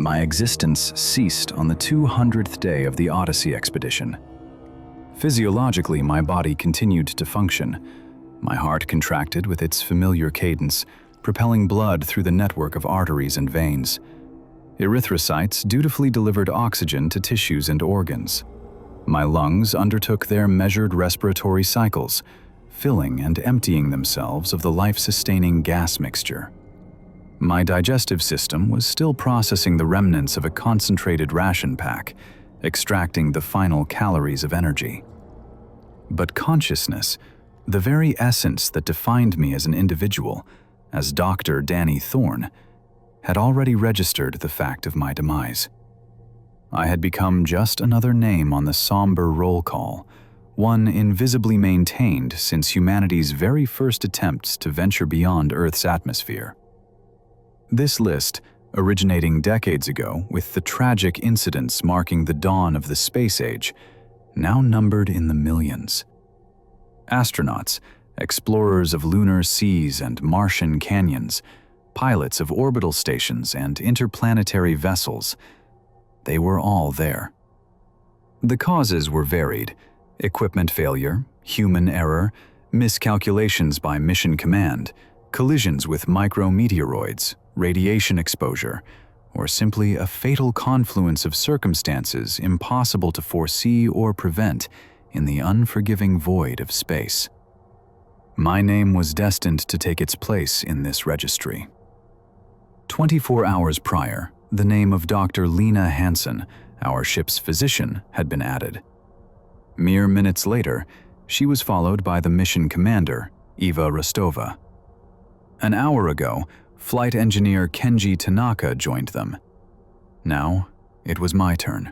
my existence ceased on the 200th day of the Odyssey expedition. Physiologically, my body continued to function. My heart contracted with its familiar cadence, propelling blood through the network of arteries and veins. Erythrocytes dutifully delivered oxygen to tissues and organs. My lungs undertook their measured respiratory cycles, filling and emptying themselves of the life-sustaining gas mixture. My digestive system was still processing the remnants of a concentrated ration pack, extracting the final calories of energy. But consciousness, the very essence that defined me as an individual, as Dr. Danny Thorne, had already registered the fact of my demise. I had become just another name on the somber roll call, one invisibly maintained since humanity's very first attempts to venture beyond Earth's atmosphere. This list, originating decades ago with the tragic incidents marking the dawn of the space age, now numbered in the millions. Astronauts, explorers of lunar seas and Martian canyons, pilots of orbital stations and interplanetary vessels, they were all there. The causes were varied: equipment failure, human error, miscalculations by mission command, collisions with micrometeoroids, radiation exposure, or simply a fatal confluence of circumstances impossible to foresee or prevent in the unforgiving void of space. My name was destined to take its place in this registry. 24 hours prior, the name of Dr. Lena Hansen, our ship's physician, had been added. Mere minutes later, she was followed by the mission commander, Eva Rostova. An hour ago, flight engineer Kenji Tanaka joined them. Now, it was my turn.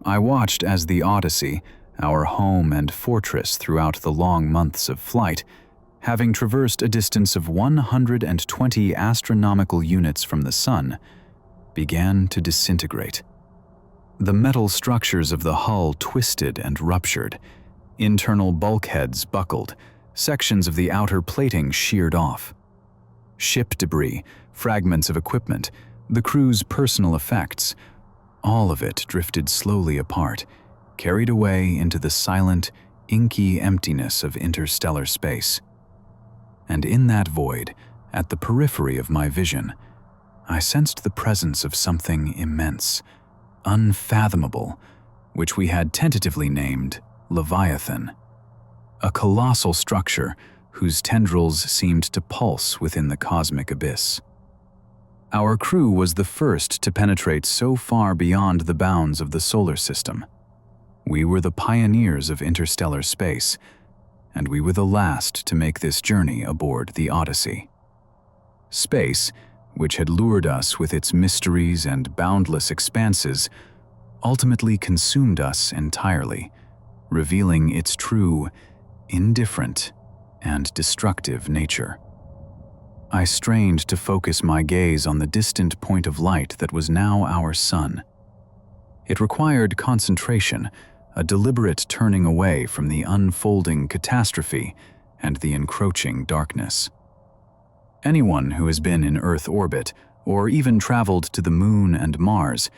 I watched as the Odyssey, our home and fortress throughout the long months of flight, having traversed a distance of 120 astronomical units from the Sun, began to disintegrate. The metal structures of the hull twisted and ruptured, internal bulkheads buckled, sections of the outer plating sheared off. Ship debris, fragments of equipment, the crew's personal effects, all of it drifted slowly apart, carried away into the silent, inky emptiness of interstellar space. And in that void, at the periphery of my vision, I sensed the presence of something immense, unfathomable, which we had tentatively named Leviathan. A colossal structure whose tendrils seemed to pulse within the cosmic abyss. Our crew was the first to penetrate so far beyond the bounds of the solar system. We were the pioneers of interstellar space, and we were the last to make this journey aboard the Odyssey. Space, which had lured us with its mysteries and boundless expanses, ultimately consumed us entirely, revealing its true, indifferent, and destructive nature. I strained to focus my gaze on the distant point of light that was now our sun. It required concentration, a deliberate turning away from the unfolding catastrophe and the encroaching darkness. Anyone who has been in Earth orbit, or even traveled to the Moon and Mars,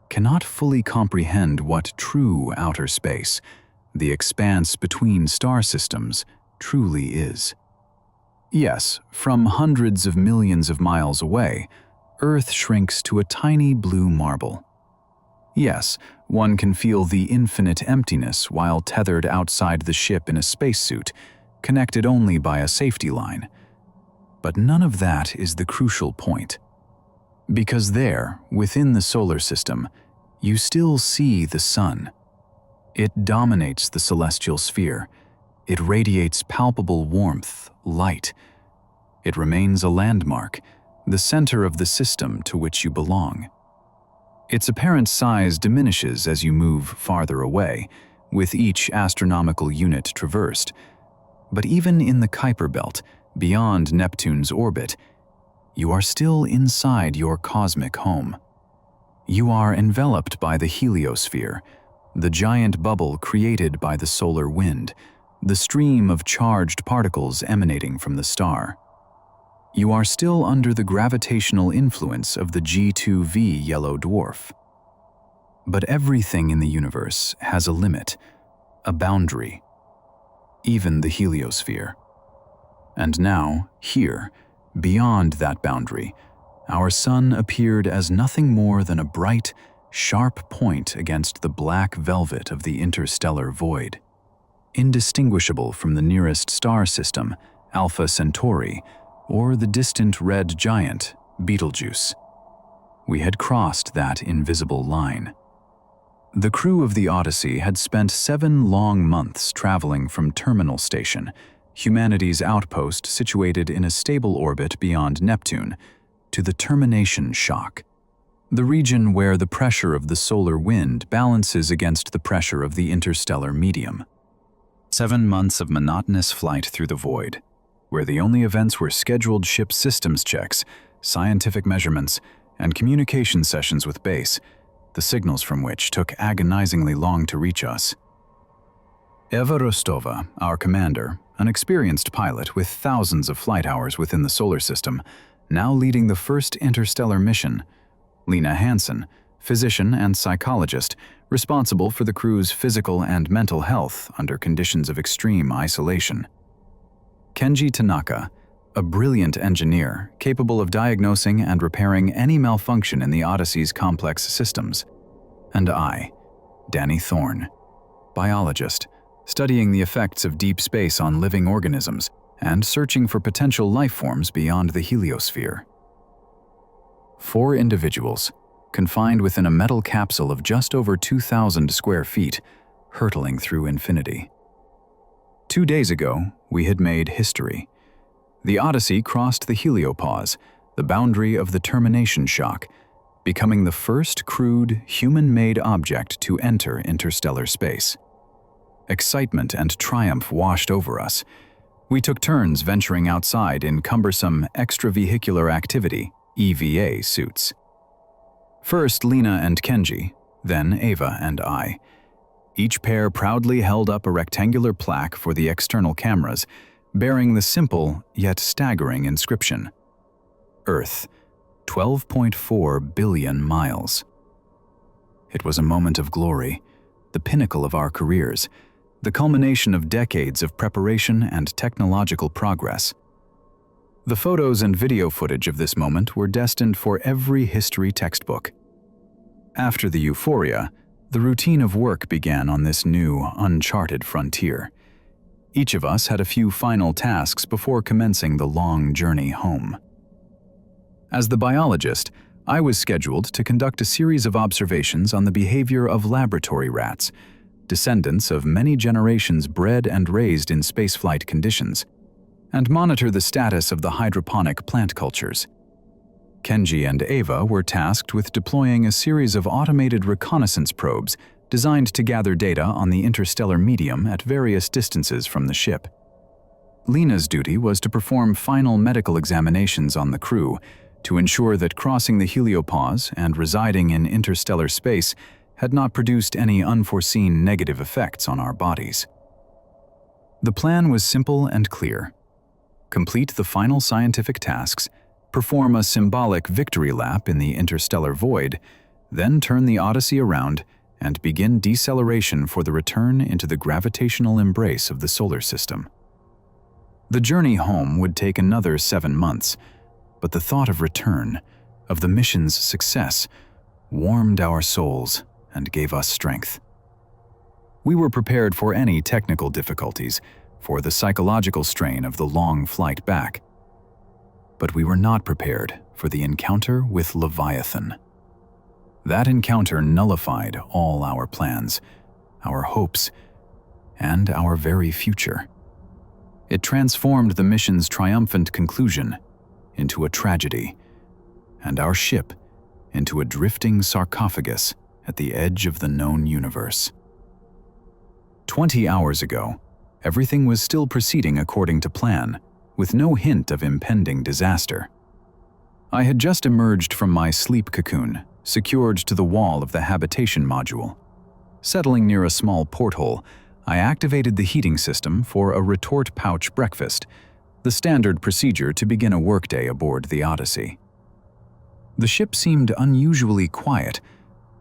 cannot fully comprehend what true outer space, the expanse between star systems, truly is. Yes, from hundreds of millions of miles away, Earth shrinks to a tiny blue marble. Yes, one can feel the infinite emptiness while tethered outside the ship in a spacesuit, connected only by a safety line. But none of that is the crucial point. Because there, within the solar system, you still see the sun. It dominates the celestial sphere. It radiates palpable warmth, light. It remains a landmark, the center of the system to which you belong. Its apparent size diminishes as you move farther away, with each astronomical unit traversed. But even in the Kuiper Belt, beyond Neptune's orbit, you are still inside your cosmic home. You are enveloped by the heliosphere, the giant bubble created by the solar wind, the stream of charged particles emanating from the star. You are still under the gravitational influence of the G2V yellow dwarf. But everything in the universe has a limit, a boundary, even the heliosphere. And now, here, beyond that boundary, our sun appeared as nothing more than a bright, sharp point against the black velvet of the interstellar void. Indistinguishable from the nearest star system, Alpha Centauri, or the distant red giant, Betelgeuse. We had crossed that invisible line. The crew of the Odyssey had spent 7 long months traveling from Terminal Station, humanity's outpost situated in a stable orbit beyond Neptune, to the termination shock, the region where the pressure of the solar wind balances against the pressure of the interstellar medium. 7 months of monotonous flight through the void, where the only events were scheduled ship systems checks, scientific measurements, and communication sessions with base, the signals from which took agonizingly long to reach us. Eva Rostova, our commander, an experienced pilot with thousands of flight hours within the solar system, now leading the first interstellar mission. Lena Hansen, physician and psychologist, responsible for the crew's physical and mental health under conditions of extreme isolation. Kenji Tanaka, a brilliant engineer capable of diagnosing and repairing any malfunction in the Odyssey's complex systems. And I, Danny Thorne, biologist, studying the effects of deep space on living organisms and searching for potential life forms beyond the heliosphere. 4 individuals, confined within a metal capsule of just over 2,000 square feet, hurtling through infinity. 2 days ago, we had made history. The Odyssey crossed the heliopause, the boundary of the termination shock, becoming the first crewed, human-made object to enter interstellar space. Excitement and triumph washed over us. We took turns venturing outside in cumbersome extravehicular activity, EVA suits. First Lena and Kenji, then Ava and I. Each pair proudly held up a rectangular plaque for the external cameras, bearing the simple yet staggering inscription: Earth, 12.4 billion miles. It was a moment of glory, the pinnacle of our careers, the culmination of decades of preparation and technological progress. The photos and video footage of this moment were destined for every history textbook. After the euphoria, the routine of work began on this new, uncharted frontier. Each of us had a few final tasks before commencing the long journey home. As the biologist, I was scheduled to conduct a series of observations on the behavior of laboratory rats, descendants of many generations bred and raised in spaceflight conditions, and monitor the status of the hydroponic plant cultures. Kenji and Ava were tasked with deploying a series of automated reconnaissance probes designed to gather data on the interstellar medium at various distances from the ship. Lena's duty was to perform final medical examinations on the crew to ensure that crossing the heliopause and residing in interstellar space had not produced any unforeseen negative effects on our bodies. The plan was simple and clear. Complete the final scientific tasks, perform a symbolic victory lap in the interstellar void, then turn the Odyssey around and begin deceleration for the return into the gravitational embrace of the solar system. The journey home would take another 7 months, but the thought of return, of the mission's success, warmed our souls and gave us strength. We were prepared for any technical difficulties, for the psychological strain of the long flight back. But we were not prepared for the encounter with Leviathan. That encounter nullified all our plans, our hopes, and our very future. It transformed the mission's triumphant conclusion into a tragedy, and our ship into a drifting sarcophagus at the edge of the known universe. 20 hours ago, everything was still proceeding according to plan, with no hint of impending disaster. I had just emerged from my sleep cocoon, secured to the wall of the habitation module. Settling near a small porthole, I activated the heating system for a retort pouch breakfast, the standard procedure to begin a workday aboard the Odyssey. The ship seemed unusually quiet,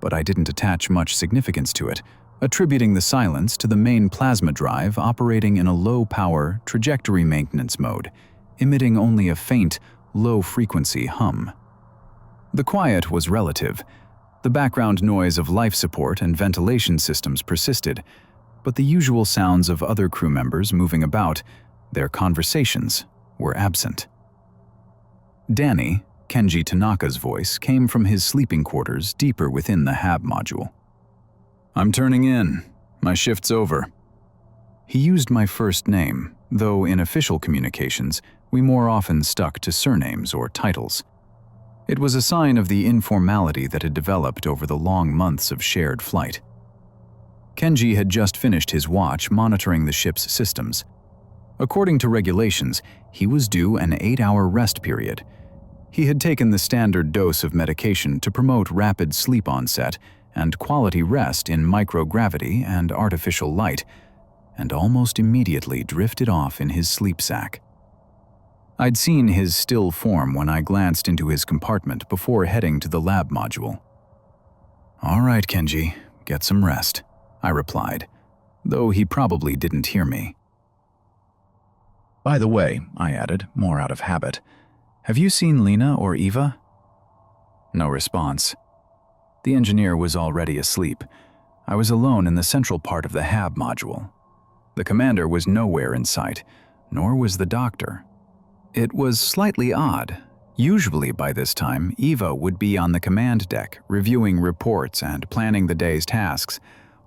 but I didn't attach much significance to it, attributing the silence to the main plasma drive operating in a low-power trajectory maintenance mode, emitting only a faint, low-frequency hum. The quiet was relative. The background noise of life support and ventilation systems persisted, but the usual sounds of other crew members moving about, their conversations, were absent. Danny, Kenji Tanaka's voice, came from his sleeping quarters deeper within the HAB module. "I'm turning in. My shift's over." He used my first name, though in official communications, we more often stuck to surnames or titles. It was a sign of the informality that had developed over the long months of shared flight. Kenji had just finished his watch monitoring the ship's systems. According to regulations, he was due an 8-hour rest period. He had taken the standard dose of medication to promote rapid sleep onset and quality rest in microgravity and artificial light, and almost immediately drifted off in his sleep sack. I'd seen his still form when I glanced into his compartment before heading to the lab module. "All right, Kenji, get some rest," I replied, though he probably didn't hear me. "By the way," I added, more out of habit, "have you seen Lena or Eva?" No response. The engineer was already asleep. I was alone in the central part of the HAB module. The commander was nowhere in sight, nor was the doctor. It was slightly odd. Usually by this time, Eva would be on the command deck, reviewing reports and planning the day's tasks,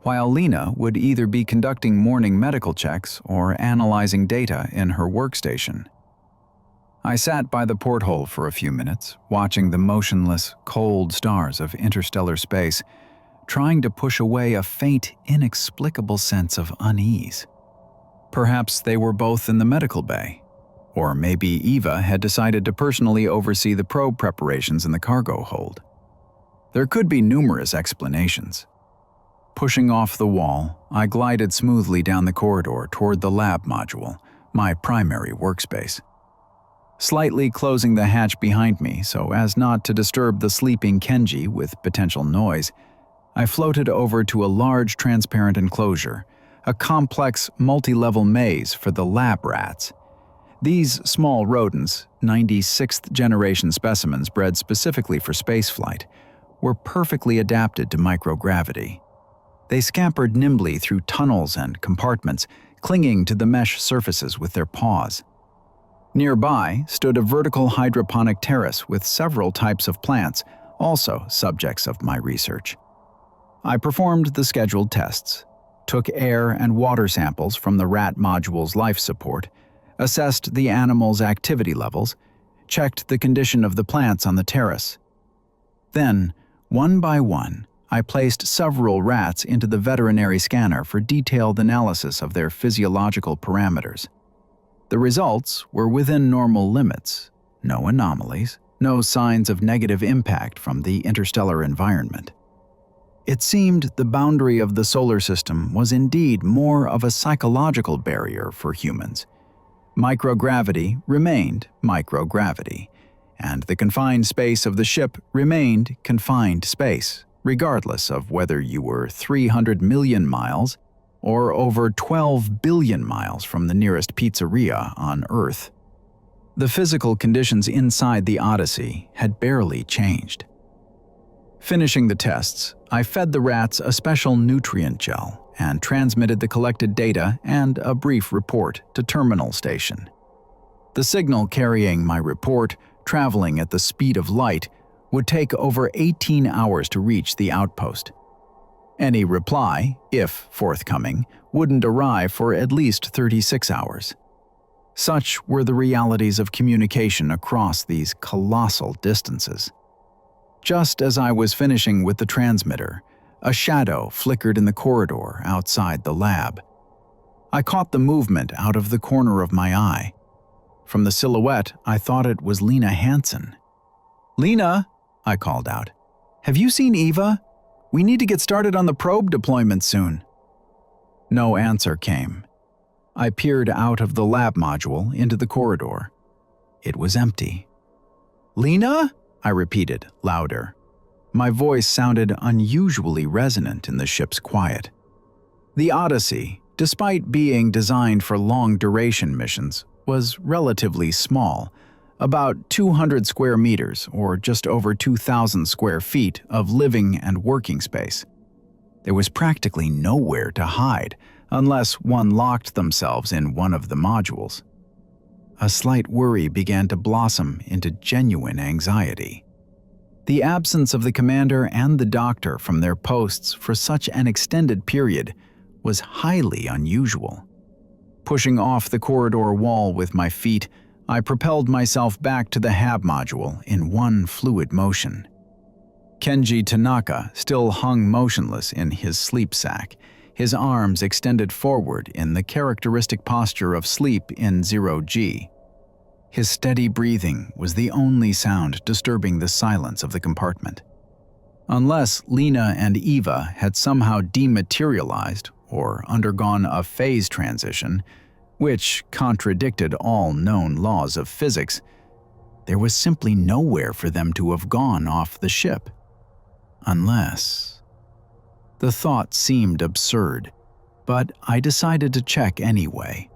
while Lena would either be conducting morning medical checks or analyzing data in her workstation. I sat by the porthole for a few minutes, watching the motionless, cold stars of interstellar space, trying to push away a faint, inexplicable sense of unease. Perhaps they were both in the medical bay. Or maybe Eva had decided to personally oversee the probe preparations in the cargo hold. There could be numerous explanations. Pushing off the wall, I glided smoothly down the corridor toward the lab module, my primary workspace. Slightly closing the hatch behind me so as not to disturb the sleeping Kenji with potential noise, I floated over to a large transparent enclosure, a complex multi-level maze for the lab rats. These small rodents, 96th generation specimens bred specifically for spaceflight, were perfectly adapted to microgravity. They scampered nimbly through tunnels and compartments, clinging to the mesh surfaces with their paws. Nearby stood a vertical hydroponic terrace with several types of plants, also subjects of my research. I performed the scheduled tests, took air and water samples from the rat module's life support, assessed the animals' activity levels, checked the condition of the plants on the terrace. Then, one by one, I placed several rats into the veterinary scanner for detailed analysis of their physiological parameters. The results were within normal limits, no anomalies, no signs of negative impact from the interstellar environment. It seemed the boundary of the solar system was indeed more of a psychological barrier for humans. Microgravity remained microgravity, and the confined space of the ship remained confined space, regardless of whether you were 300 million miles or over 12 billion miles from the nearest pizzeria on Earth. The physical conditions inside the Odyssey had barely changed. Finishing the tests, I fed the rats a special nutrient gel and transmitted the collected data and a brief report to Terminal Station. The signal carrying my report, traveling at the speed of light, would take over 18 hours to reach the outpost. Any reply, if forthcoming, wouldn't arrive for at least 36 hours. Such were the realities of communication across these colossal distances. Just as I was finishing with the transmitter, a shadow flickered in the corridor outside the lab. I caught the movement out of the corner of my eye. From the silhouette, I thought it was Lena Hansen. "Lena," I called out, "have you seen Eva? We need to get started on the probe deployment soon." No answer came. I peered out of the lab module into the corridor. It was empty. "Lena?" I repeated, louder. My voice sounded unusually resonant in the ship's quiet. The Odyssey, despite being designed for long-duration missions, was relatively small, about 200 square meters or just over 2,000 square feet of living and working space. There was practically nowhere to hide unless one locked themselves in one of the modules. A slight worry began to blossom into genuine anxiety. The absence of the commander and the doctor from their posts for such an extended period was highly unusual. Pushing off the corridor wall with my feet, I propelled myself back to the HAB module in one fluid motion. Kenji Tanaka still hung motionless in his sleep sack, his arms extended forward in the characteristic posture of sleep in 0G. His steady breathing was the only sound disturbing the silence of the compartment. Unless Lena and Eva had somehow dematerialized or undergone a phase transition, which contradicted all known laws of physics, there was simply nowhere for them to have gone off the ship. Unless… The thought seemed absurd, but I decided to check anyway.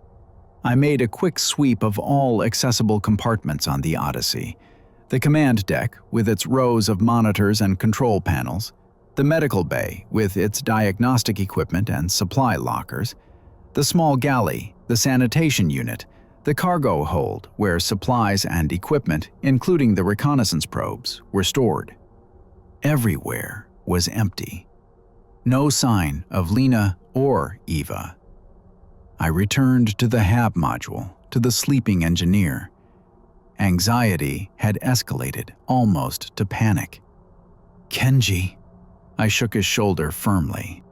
I made a quick sweep of all accessible compartments on the Odyssey: the command deck with its rows of monitors and control panels, the medical bay with its diagnostic equipment and supply lockers, the small galley, the sanitation unit, the cargo hold where supplies and equipment, including the reconnaissance probes, were stored. Everywhere was empty. No sign of Lena or Eva. I returned to the HAB module, to the sleeping engineer. Anxiety had escalated almost to panic. "Kenji," I shook his shoulder firmly.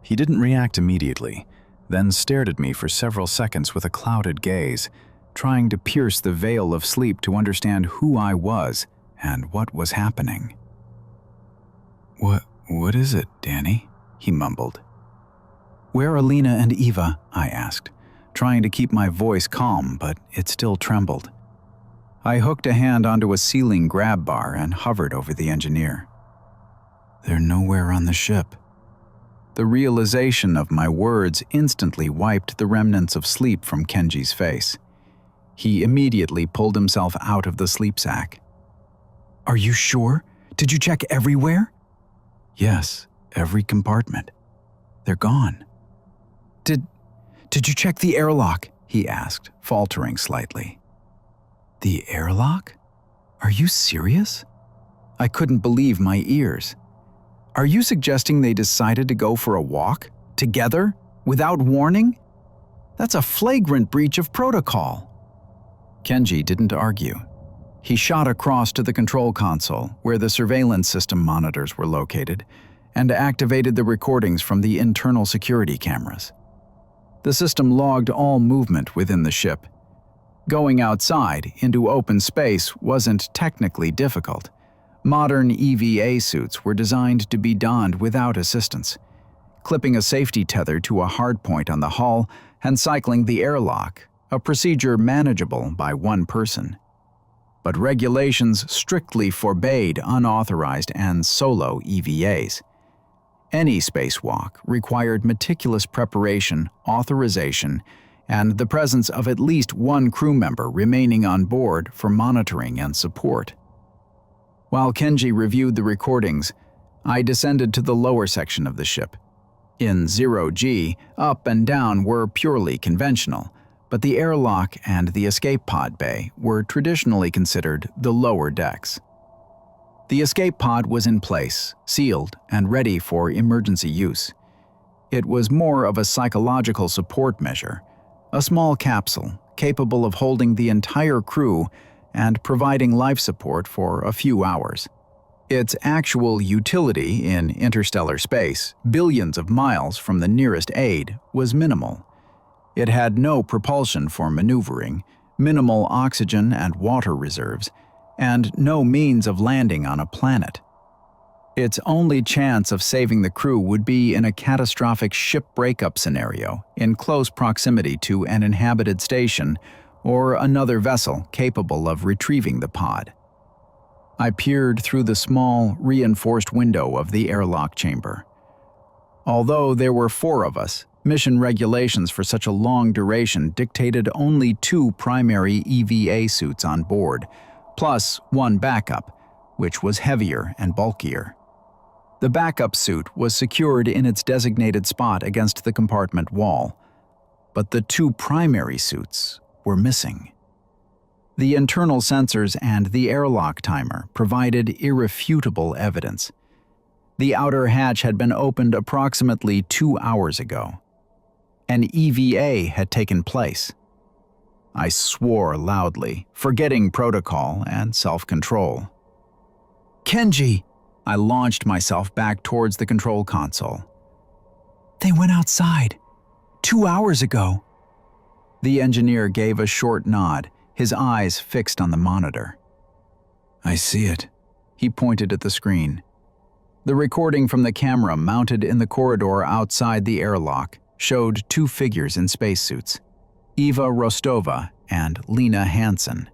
He didn't react immediately, then stared at me for several seconds with a clouded gaze, trying to pierce the veil of sleep to understand who I was and what was happening. What is it, Danny?" he mumbled. "Where are Lena and Eva?" I asked, trying to keep my voice calm, but it still trembled. I hooked a hand onto a ceiling grab bar and hovered over the engineer. "They're nowhere on the ship." The realization of my words instantly wiped the remnants of sleep from Kenji's face. He immediately pulled himself out of the sleep sack. "Are you sure? Did you check everywhere?" "Yes, every compartment. They're gone." Did you check the airlock?" he asked, faltering slightly. "The airlock? Are you serious?" I couldn't believe my ears. "Are you suggesting they decided to go for a walk? Together? Without warning? That's a flagrant breach of protocol." Kenji didn't argue. He shot across to the control console, where the surveillance system monitors were located, and activated the recordings from the internal security cameras. The system logged all movement within the ship. Going outside into open space wasn't technically difficult. Modern EVA suits were designed to be donned without assistance. Clipping a safety tether to a hardpoint on the hull and cycling the airlock, a procedure manageable by one person. But regulations strictly forbade unauthorized and solo EVAs. Any spacewalk required meticulous preparation, authorization, and the presence of at least one crew member remaining on board for monitoring and support. While Kenji reviewed the recordings, I descended to the lower section of the ship. In 0G, up and down were purely conventional, but the airlock and the escape pod bay were traditionally considered the lower decks. The escape pod was in place, sealed, and ready for emergency use. It was more of a psychological support measure, a small capsule capable of holding the entire crew and providing life support for a few hours. Its actual utility in interstellar space, billions of miles from the nearest aid, was minimal. It had no propulsion for maneuvering, minimal oxygen and water reserves, and no means of landing on a planet. Its only chance of saving the crew would be in a catastrophic ship breakup scenario in close proximity to an inhabited station or another vessel capable of retrieving the pod. I peered through the small, reinforced window of the airlock chamber. Although there were 4 of us, mission regulations for such a long duration dictated only 2 primary EVA suits on board, plus 1 backup, which was heavier and bulkier. The backup suit was secured in its designated spot against the compartment wall, but the 2 primary suits were missing. The internal sensors and the airlock timer provided irrefutable evidence. The outer hatch had been opened approximately 2 hours ago. An EVA had taken place. I swore loudly, forgetting protocol and self-control. "Kenji!" I launched myself back towards the control console. "They went outside 2 hours ago." The engineer gave a short nod, his eyes fixed on the monitor. "I see it." He pointed at the screen. The recording from the camera mounted in the corridor outside the airlock showed 2 figures in spacesuits, Eva Rostova and Lena Hansen.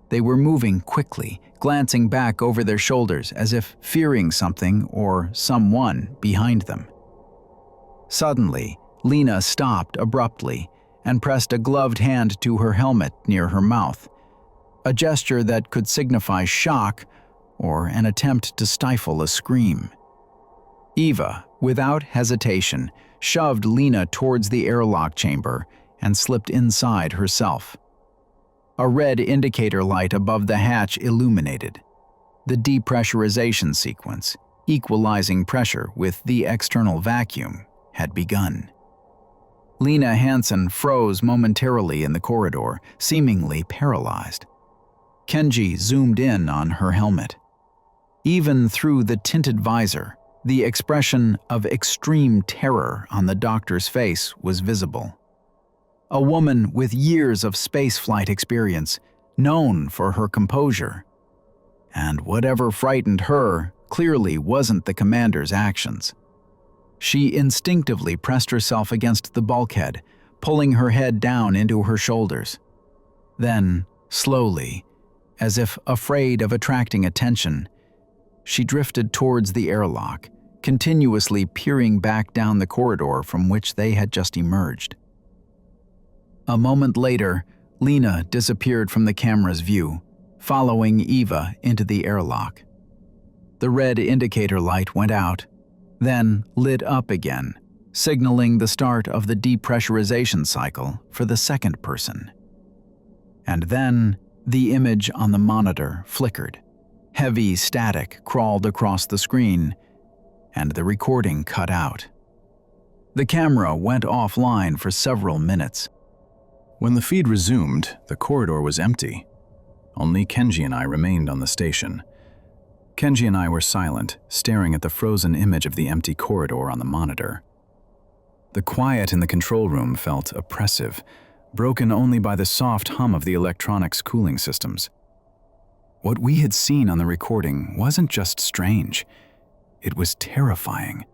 They were moving quickly, glancing back over their shoulders as if fearing something or someone behind them. Suddenly, Lena stopped abruptly and pressed a gloved hand to her helmet near her mouth, a gesture that could signify shock or an attempt to stifle a scream. Eva, without hesitation, shoved Lena towards the airlock chamber and slipped inside herself. A red indicator light above the hatch illuminated. The depressurization sequence, equalizing pressure with the external vacuum, had begun. Lena Hansen froze momentarily in the corridor, seemingly paralyzed. Kenji zoomed in on her helmet. Even through the tinted visor, the expression of extreme terror on the doctor's face was visible. A woman with years of spaceflight experience, known for her composure. And whatever frightened her clearly wasn't the commander's actions. She instinctively pressed herself against the bulkhead, pulling her head down into her shoulders. Then, slowly, as if afraid of attracting attention, she drifted towards the airlock, continuously peering back down the corridor from which they had just emerged. A moment later, Lena disappeared from the camera's view, following Eva into the airlock. The red indicator light went out, then lit up again, signaling the start of the depressurization cycle for the second person. And then the image on the monitor flickered. Heavy static crawled across the screen, and the recording cut out. The camera went offline for several minutes. When the feed resumed, the corridor was empty. Only Kenji and I remained on the station. Kenji and I were silent, staring at the frozen image of the empty corridor on the monitor. The quiet in the control room felt oppressive, broken only by the soft hum of the electronics cooling systems. What we had seen on the recording wasn't just strange, it was terrifying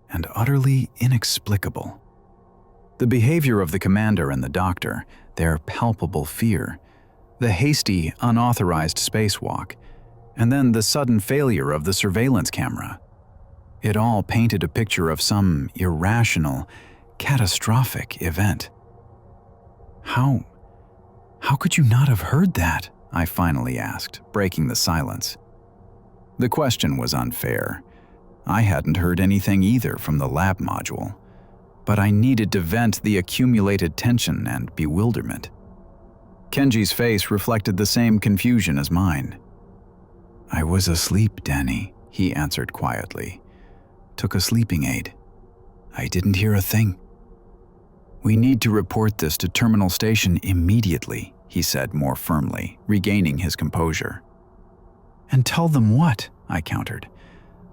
and utterly inexplicable. The behavior of the commander and the doctor, their palpable fear, the hasty, unauthorized spacewalk, and then the sudden failure of the surveillance camera. It all painted a picture of some irrational, catastrophic event. How could you not have heard that? I finally asked, breaking the silence. The question was unfair. I hadn't heard anything either from the lab module, but I needed to vent the accumulated tension and bewilderment. Kenji's face reflected the same confusion as mine. "I was asleep, Danny," he answered quietly. "Took a sleeping aid. I didn't hear a thing." "We need to report this to Terminal Station immediately," he said more firmly, regaining his composure. "And tell them what?" I countered.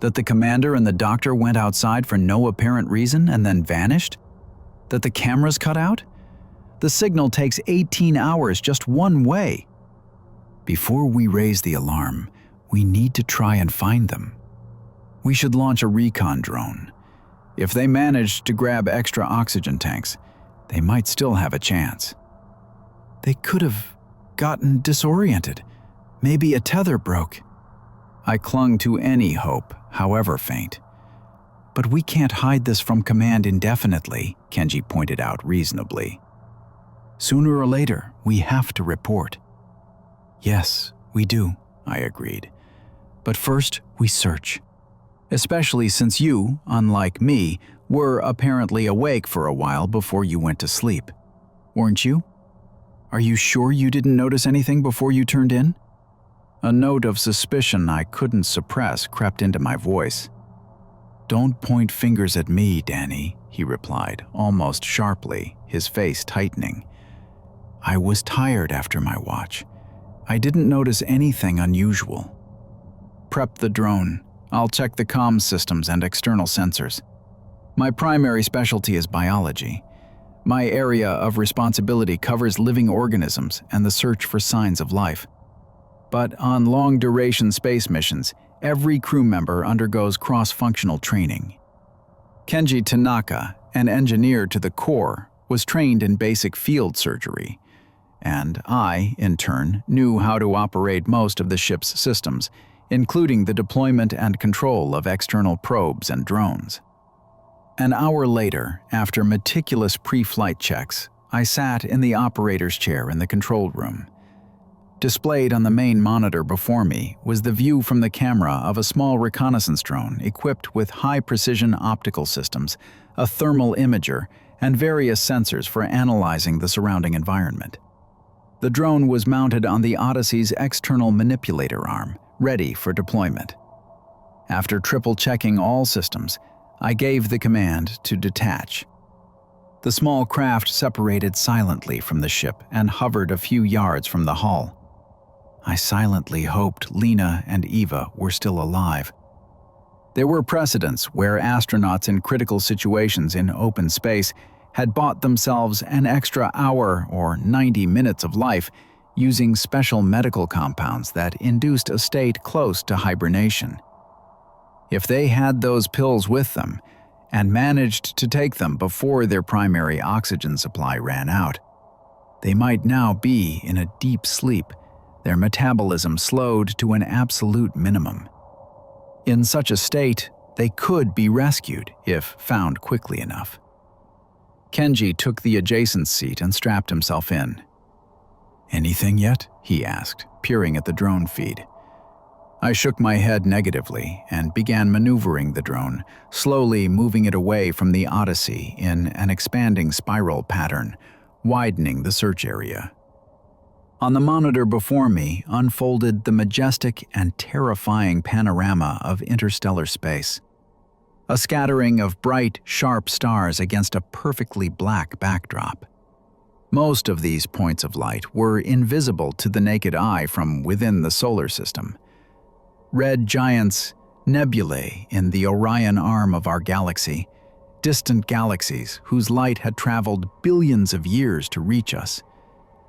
"That the commander and the doctor went outside for no apparent reason and then vanished? That the cameras cut out? The signal takes 18 hours just one way." "Before we raise the alarm, we need to try and find them." We should launch a recon drone. If they managed to grab extra oxygen tanks, they might still have a chance. They could have gotten disoriented. Maybe a tether broke. I clung to any hope, however faint. But we can't hide this from command indefinitely, Kenji pointed out reasonably. Sooner or later, we have to report. Yes, we do, I agreed. But first, we search. Especially since you, unlike me, were apparently awake for a while before you went to sleep. Weren't you? Are you sure you didn't notice anything before you turned in? A note of suspicion I couldn't suppress crept into my voice. Don't point fingers at me, Danny, he replied, almost sharply, his face tightening. I was tired after my watch. I didn't notice anything unusual. Prep the drone. I'll check the comms systems and external sensors. My primary specialty is biology. My area of responsibility covers living organisms and the search for signs of life. But on long-duration space missions, every crew member undergoes cross-functional training. Kenji Tanaka, an engineer to the core, was trained in basic field surgery, and I, in turn, knew how to operate most of the ship's systems, including the deployment and control of external probes and drones. An hour later, after meticulous pre-flight checks, I sat in the operator's chair in the control room. Displayed on the main monitor before me was the view from the camera of a small reconnaissance drone equipped with high-precision optical systems, a thermal imager, and various sensors for analyzing the surrounding environment. The drone was mounted on the Odyssey's external manipulator arm, ready for deployment. After triple-checking all systems, I gave the command to detach. The small craft separated silently from the ship and hovered a few yards from the hull. I silently hoped Lena and Eva were still alive. There were precedents where astronauts in critical situations in open space had bought themselves an extra hour or 90 minutes of life using special medical compounds that induced a state close to hibernation. If they had those pills with them and managed to take them before their primary oxygen supply ran out, they might now be in a deep sleep, their metabolism slowed to an absolute minimum. In such a state, they could be rescued if found quickly enough. Kenji took the adjacent seat and strapped himself in. "Anything yet?" he asked, peering at the drone feed. I shook my head negatively and began maneuvering the drone, slowly moving it away from the Odyssey in an expanding spiral pattern, widening the search area. On the monitor before me unfolded the majestic and terrifying panorama of interstellar space. A scattering of bright, sharp stars against a perfectly black backdrop. Most of these points of light were invisible to the naked eye from within the solar system. Red giants, nebulae in the Orion arm of our galaxy, distant galaxies whose light had traveled billions of years to reach us.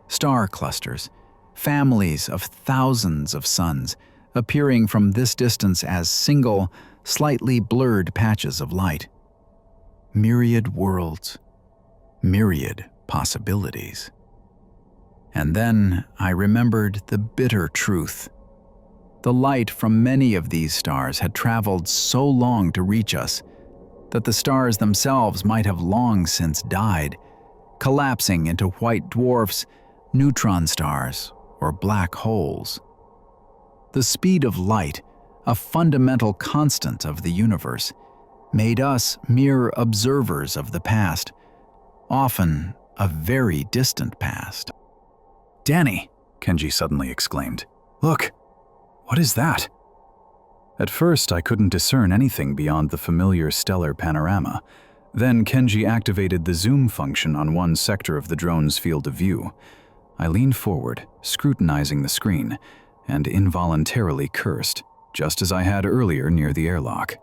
Star clusters, families of thousands of suns, appearing from this distance as single, slightly blurred patches of light. Myriad worlds, myriad possibilities. And then I remembered the bitter truth. The light from many of these stars had traveled so long to reach us that the stars themselves might have long since died, collapsing into white dwarfs, neutron stars, or black holes. The speed of light, a fundamental constant of the universe, made us mere observers of the past, often a very distant past. "Danny!" Kenji suddenly exclaimed. "Look! What is that?" At first, I couldn't discern anything beyond the familiar stellar panorama. Then Kenji activated the zoom function on one sector of the drone's field of view. I leaned forward, scrutinizing the screen, and involuntarily cursed, just as I had earlier near the airlock.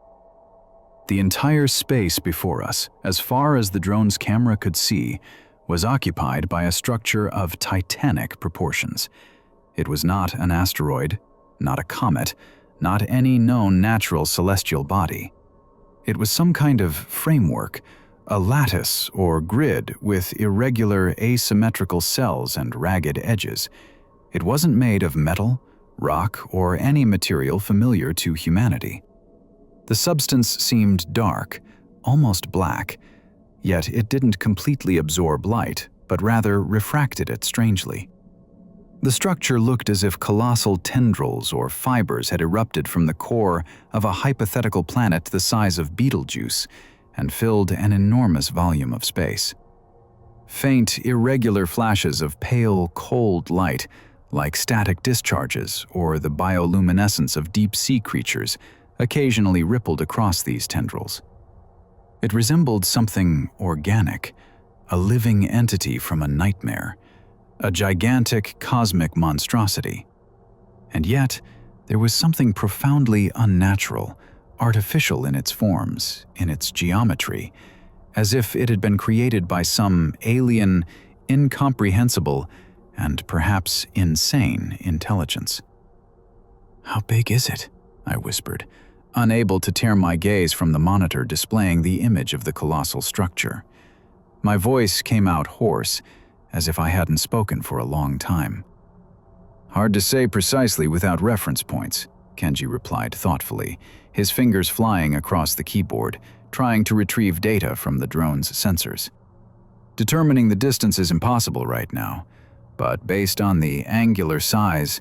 The entire space before us, as far as the drone's camera could see, was occupied by a structure of titanic proportions. It was not an asteroid, not a comet, not any known natural celestial body. It was some kind of framework, a lattice or grid with irregular asymmetrical cells and ragged edges. It wasn't made of metal, rock, or any material familiar to humanity. The substance seemed dark, almost black, yet it didn't completely absorb light, but rather refracted it strangely. The structure looked as if colossal tendrils or fibers had erupted from the core of a hypothetical planet the size of Betelgeuse and filled an enormous volume of space. Faint, irregular flashes of pale, cold light, like static discharges or the bioluminescence of deep-sea creatures, occasionally rippled across these tendrils. It resembled something organic, a living entity from a nightmare, a gigantic cosmic monstrosity. And yet, there was something profoundly unnatural, artificial in its forms, in its geometry, as if it had been created by some alien, incomprehensible, and perhaps insane intelligence. "How big is it?" I whispered, unable to tear my gaze from the monitor displaying the image of the colossal structure. My voice came out hoarse, as if I hadn't spoken for a long time. "Hard to say precisely without reference points," Kenji replied thoughtfully, his fingers flying across the keyboard, trying to retrieve data from the drone's sensors. "Determining the distance is impossible right now, but based on the angular size,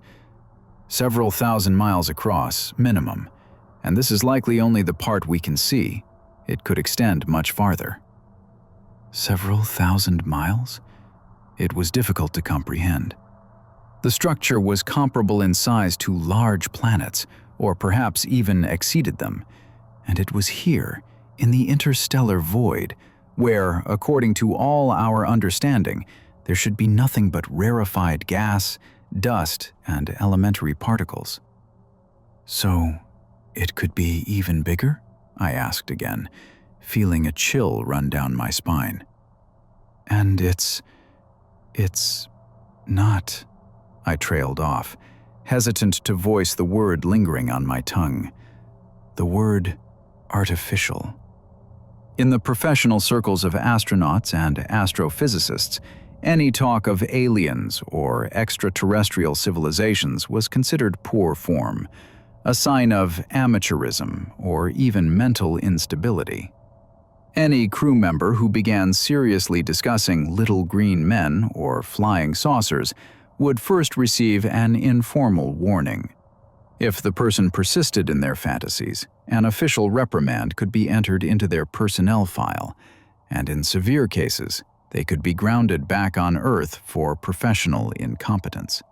several thousand miles across, minimum, and this is likely only the part we can see. It could extend much farther." Several thousand miles? It was difficult to comprehend. The structure was comparable in size to large planets, or perhaps even exceeded them, and it was here, in the interstellar void, where, according to all our understanding, there should be nothing but rarefied gas, dust, and elementary particles. "So, it could be even bigger?" I asked again, feeling a chill run down my spine. "And it's not," I trailed off, hesitant to voice the word lingering on my tongue. The word artificial. In the professional circles of astronauts and astrophysicists, any talk of aliens or extraterrestrial civilizations was considered poor form, a sign of amateurism or even mental instability. Any crew member who began seriously discussing little green men or flying saucers would first receive an informal warning. If the person persisted in their fantasies, an official reprimand could be entered into their personnel file, and in severe cases, they could be grounded back on Earth for professional incompetence.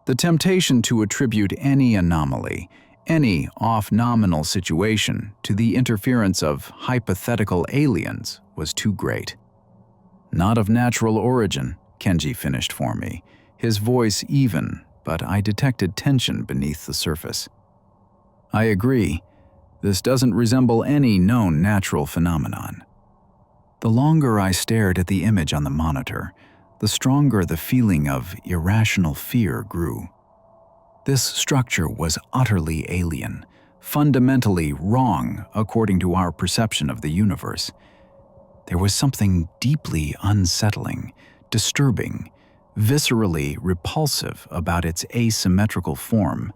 The temptation to attribute any anomaly, any off-nominal situation to the interference of hypothetical aliens was too great. "Not of natural origin," Kenji finished for me, his voice even, but I detected tension beneath the surface. "I agree. This doesn't resemble any known natural phenomenon." The longer I stared at the image on the monitor, the stronger the feeling of irrational fear grew. This structure was utterly alien, fundamentally wrong according to our perception of the universe. There was something deeply unsettling, disturbing, viscerally repulsive about its asymmetrical form,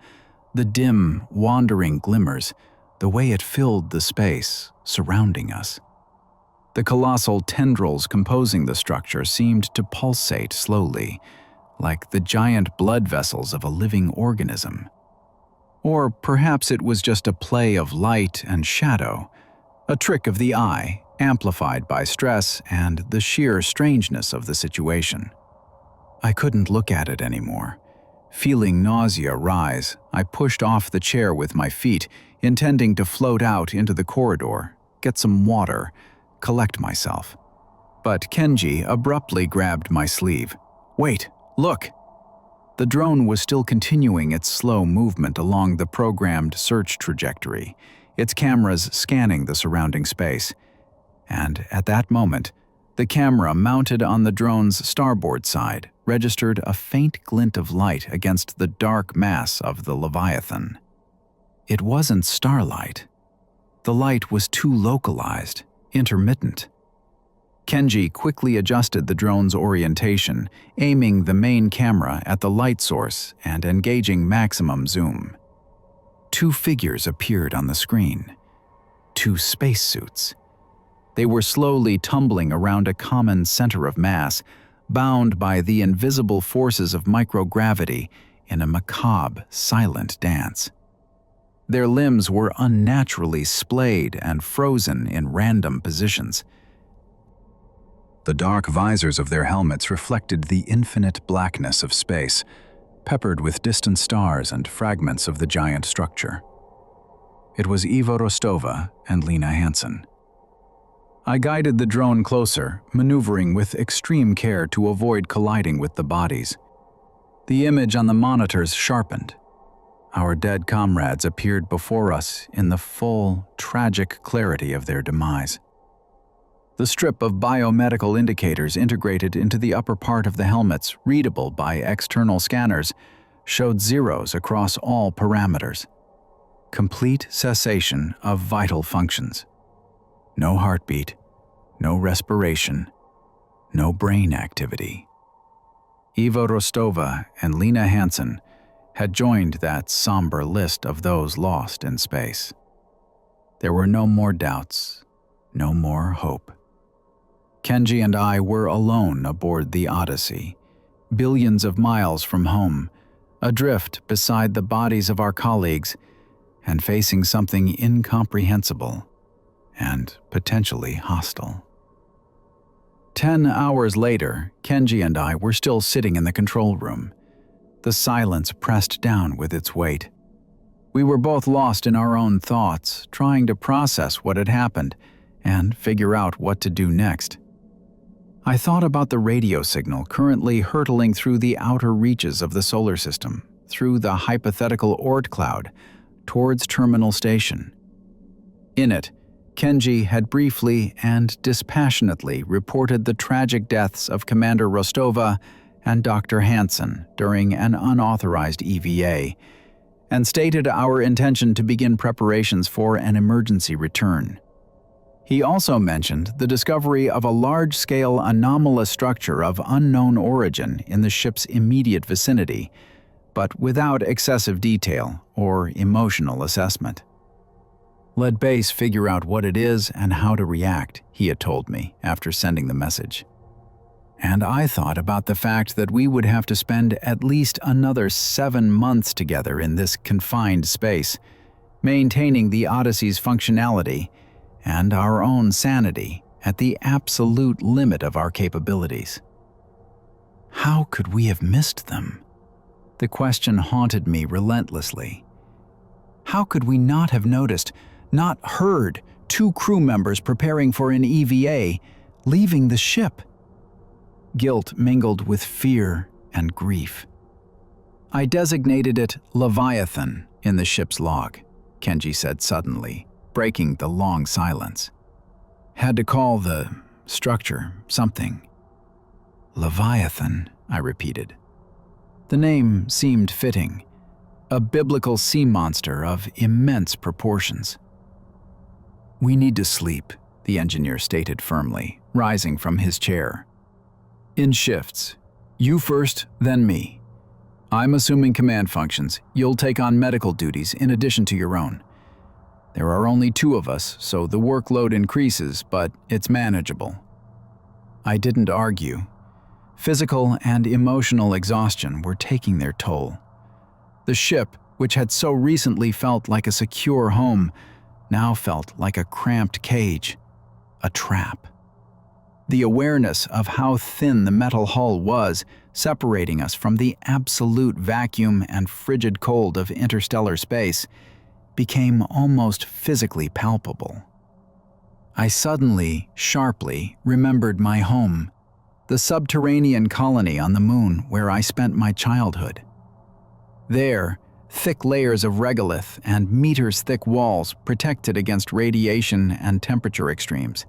the dim, wandering glimmers, the way it filled the space surrounding us. The colossal tendrils composing the structure seemed to pulsate slowly, like the giant blood vessels of a living organism. Or perhaps it was just a play of light and shadow, a trick of the eye, amplified by stress and the sheer strangeness of the situation. I couldn't look at it anymore. Feeling nausea rise, I pushed off the chair with my feet, intending to float out into the corridor, get some water, collect myself. But Kenji abruptly grabbed my sleeve. "Wait, look!" The drone was still continuing its slow movement along the programmed search trajectory, its cameras scanning the surrounding space. And at that moment, the camera mounted on the drone's starboard side registered a faint glint of light against the dark mass of the Leviathan. It wasn't starlight. The light was too localized, intermittent. Kenji quickly adjusted the drone's orientation, aiming the main camera at the light source and engaging maximum zoom. Two figures appeared on the screen. Two spacesuits. They were slowly tumbling around a common center of mass, bound by the invisible forces of microgravity in a macabre, silent dance. Their limbs were unnaturally splayed and frozen in random positions. The dark visors of their helmets reflected the infinite blackness of space, peppered with distant stars and fragments of the giant structure. It was Eva Rostova and Lena Hansen. I guided the drone closer, maneuvering with extreme care to avoid colliding with the bodies. The image on the monitors sharpened. Our dead comrades appeared before us in the full, tragic clarity of their demise. The strip of biomedical indicators integrated into the upper part of the helmets, readable by external scanners, showed zeros across all parameters. Complete cessation of vital functions. No heartbeat, no respiration, no brain activity. Eva Rostova and Lena Hansen had joined that somber list of those lost in space. There were no more doubts, no more hope. Kenji and I were alone aboard the Odyssey, billions of miles from home, adrift beside the bodies of our colleagues, and facing something incomprehensible and potentially hostile. 10 hours later, Kenji and I were still sitting in the control room. The silence pressed down with its weight. We were both lost in our own thoughts, trying to process what had happened and figure out what to do next. I thought about the radio signal currently hurtling through the outer reaches of the solar system, through the hypothetical Oort cloud, towards Terminal Station. In it, Kenji had briefly and dispassionately reported the tragic deaths of Commander Rostova and Dr. Hansen during an unauthorized EVA, and stated our intention to begin preparations for an emergency return. He also mentioned the discovery of a large-scale anomalous structure of unknown origin in the ship's immediate vicinity, but without excessive detail or emotional assessment. Let base figure out what it is and how to react, he had told me after sending the message. And I thought about the fact that we would have to spend at least another 7 months together in this confined space, maintaining the Odyssey's functionality and our own sanity at the absolute limit of our capabilities. How could we have missed them? The question haunted me relentlessly. How could we not have noticed, not heard, 2 crew members preparing for an EVA, leaving the ship? Guilt mingled with fear and grief. I designated it Leviathan in the ship's log, Kenji said suddenly, breaking the long silence. Had to call the structure something. Leviathan, I repeated. The name seemed fitting, a biblical sea monster of immense proportions. We need to sleep, the engineer stated firmly, rising from his chair. In shifts. You first, then me. I'm assuming command functions. You'll take on medical duties in addition to your own. There are only 2 of us, so the workload increases, but it's manageable. I didn't argue. Physical and emotional exhaustion were taking their toll. The ship, which had so recently felt like a secure home, now felt like a cramped cage, a trap. The awareness of how thin the metal hull was, separating us from the absolute vacuum and frigid cold of interstellar space, became almost physically palpable. I suddenly, sharply, remembered my home, the subterranean colony on the moon where I spent my childhood. There, thick layers of regolith and meters-thick walls protected against radiation and temperature extremes,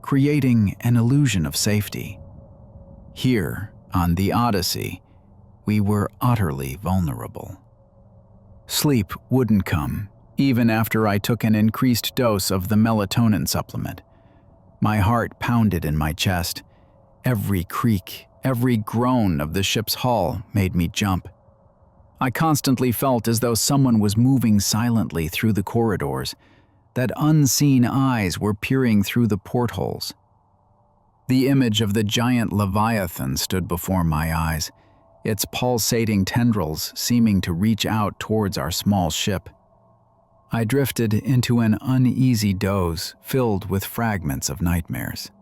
creating an illusion of safety. Here, on the Odyssey, we were utterly vulnerable. Sleep wouldn't come, even after I took an increased dose of the melatonin supplement. My heart pounded in my chest. Every creak, every groan of the ship's hull made me jump. I constantly felt as though someone was moving silently through the corridors, that unseen eyes were peering through the portholes. The image of the giant Leviathan stood before my eyes, its pulsating tendrils seeming to reach out towards our small ship. I drifted into an uneasy doze filled with fragments of nightmares.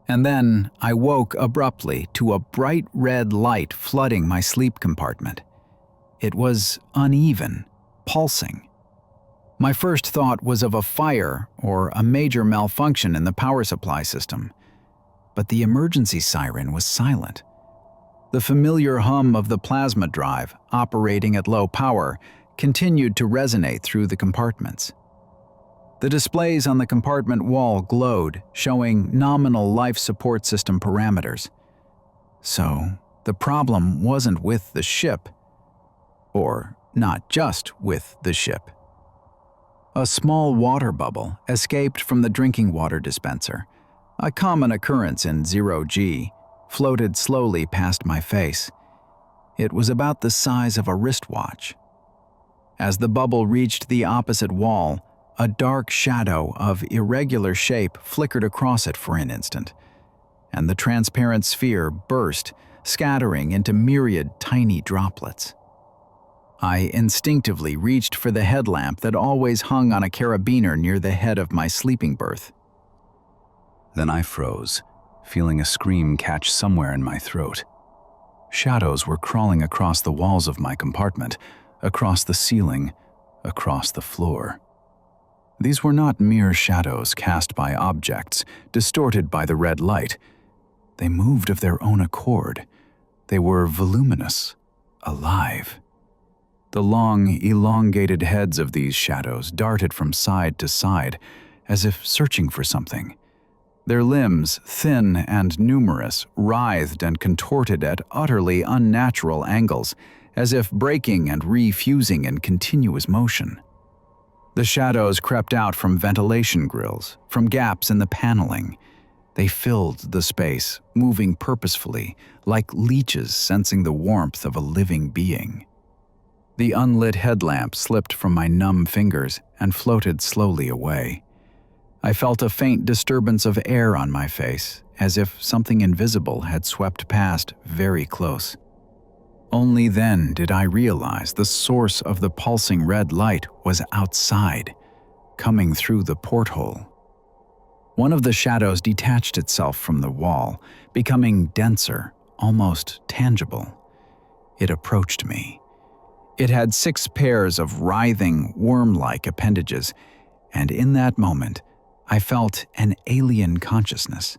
And then I woke abruptly to a bright red light flooding my sleep compartment. It was uneven, pulsing. My first thought was of a fire or a major malfunction in the power supply system, but the emergency siren was silent. The familiar hum of the plasma drive, operating at low power, continued to resonate through the compartments. The displays on the compartment wall glowed, showing nominal life support system parameters. So, the problem wasn't with the ship, or not just with the ship. A small water bubble escaped from the drinking water dispenser, a common occurrence in 0G, floated slowly past my face. It was about the size of a wristwatch. As the bubble reached the opposite wall, a dark shadow of irregular shape flickered across it for an instant, and the transparent sphere burst, scattering into myriad tiny droplets. I instinctively reached for the headlamp that always hung on a carabiner near the head of my sleeping berth. Then I froze, feeling a scream catch somewhere in my throat. Shadows were crawling across the walls of my compartment, across the ceiling, across the floor. These were not mere shadows cast by objects, distorted by the red light. They moved of their own accord. They were voluminous, alive. The long, elongated heads of these shadows darted from side to side, as if searching for something. Their limbs, thin and numerous, writhed and contorted at utterly unnatural angles, as if breaking and refusing in continuous motion. The shadows crept out from ventilation grills, from gaps in the paneling. They filled the space, moving purposefully, like leeches sensing the warmth of a living being. The unlit headlamp slipped from my numb fingers and floated slowly away. I felt a faint disturbance of air on my face, as if something invisible had swept past very close. Only then did I realize the source of the pulsing red light was outside, coming through the porthole. One of the shadows detached itself from the wall, becoming denser, almost tangible. It approached me. It had 6 pairs of writhing, worm-like appendages, and in that moment, I felt an alien consciousness.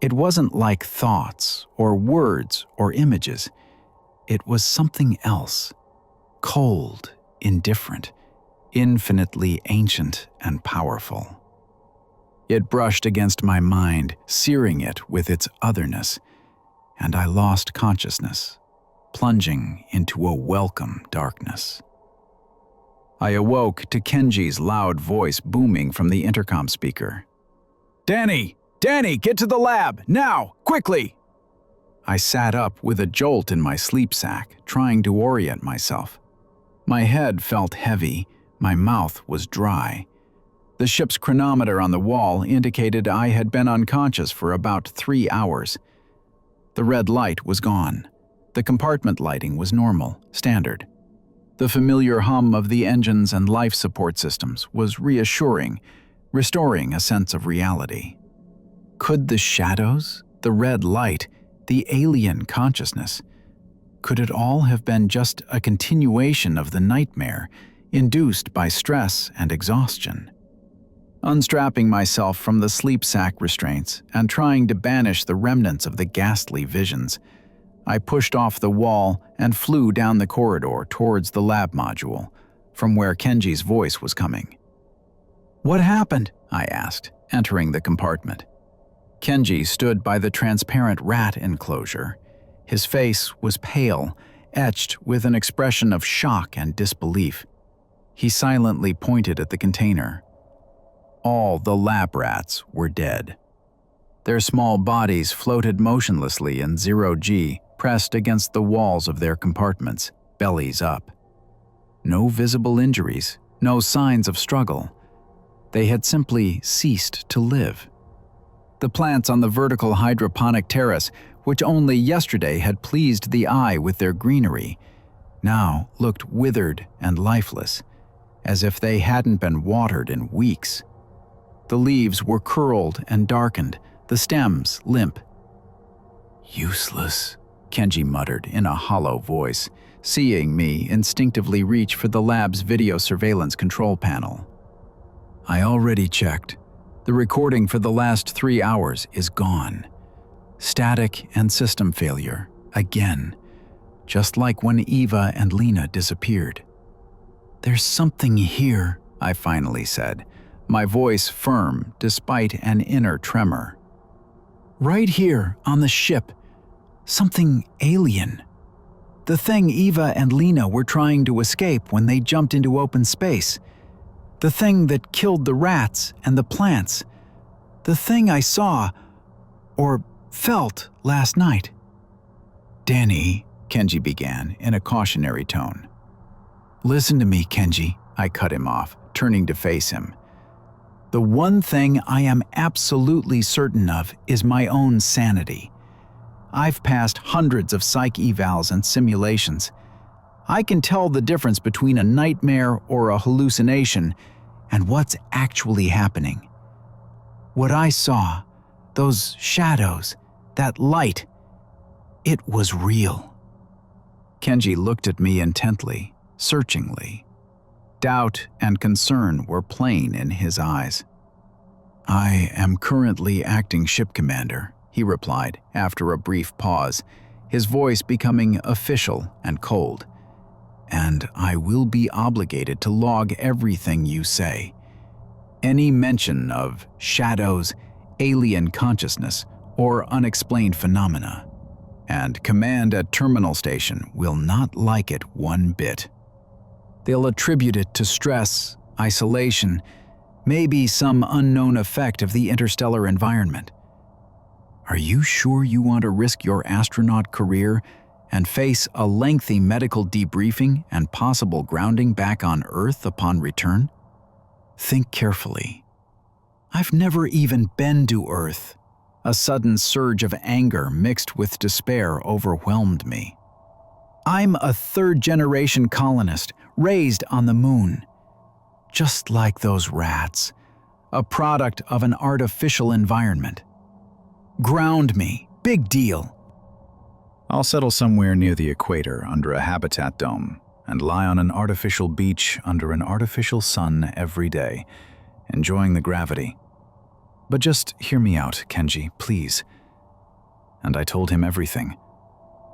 It wasn't like thoughts or words or images. It was something else, cold, indifferent, infinitely ancient and powerful. It brushed against my mind, searing it with its otherness, and I lost consciousness, plunging into a welcome darkness. I awoke to Kenji's loud voice booming from the intercom speaker. "Danny! Danny, get to the lab! Now! Quickly!" I sat up with a jolt in my sleep sack, trying to orient myself. My head felt heavy, my mouth was dry. The ship's chronometer on the wall indicated I had been unconscious for about 3 hours. The red light was gone. The compartment lighting was normal, standard. The familiar hum of the engines and life support systems was reassuring, restoring a sense of reality. Could the shadows, the red light, the alien consciousness, could it all have been just a continuation of the nightmare induced by stress and exhaustion? Unstrapping myself from the sleep sack restraints and trying to banish the remnants of the ghastly visions, I pushed off the wall and flew down the corridor towards the lab module, from where Kenji's voice was coming. "What happened?" I asked, entering the compartment. Kenji stood by the transparent rat enclosure. His face was pale, etched with an expression of shock and disbelief. He silently pointed at the container. All the lab rats were dead. Their small bodies floated motionlessly in zero-G, pressed against the walls of their compartments, bellies up. No visible injuries, no signs of struggle. They had simply ceased to live. The plants on the vertical hydroponic terrace, which only yesterday had pleased the eye with their greenery, now looked withered and lifeless, as if they hadn't been watered in weeks. The leaves were curled and darkened, the stems limp. "Useless," Kenji muttered in a hollow voice, seeing me instinctively reach for the lab's video surveillance control panel. I already checked. The recording for the last 3 hours is gone. Static and system failure, again, just like when Eva and Lena disappeared. "There's something here," I finally said, my voice firm despite an inner tremor. "Right here on the ship, something alien. The thing Eva and Lena were trying to escape when they jumped into open space. The thing that killed the rats and the plants. The thing I saw, or felt, last night." "Danny," Kenji began in a cautionary tone. "Listen to me, Kenji," I cut him off, turning to face him. "The one thing I am absolutely certain of is my own sanity. I've passed hundreds of psych evals and simulations. I can tell the difference between a nightmare or a hallucination and what's actually happening. What I saw, those shadows, that light, it was real." Kenji looked at me intently, searchingly. Doubt and concern were plain in his eyes. "I am currently acting ship commander," he replied after a brief pause, his voice becoming official and cold. "And I will be obligated to log everything you say. Any mention of shadows, alien consciousness, or unexplained phenomena. And command at Terminal Station will not like it one bit. They'll attribute it to stress, isolation, maybe some unknown effect of the interstellar environment. Are you sure you want to risk your astronaut career and face a lengthy medical debriefing and possible grounding back on Earth upon return? Think carefully. I've never even been to Earth." A sudden surge of anger mixed with despair overwhelmed me. "I'm a third-generation colonist, raised on the moon. Just like those rats, a product of an artificial environment. Ground me, big deal." I'll settle somewhere near the equator under a habitat dome and lie on an artificial beach under an artificial sun every day, enjoying the gravity. But just hear me out, Kenji, please. And I told him everything.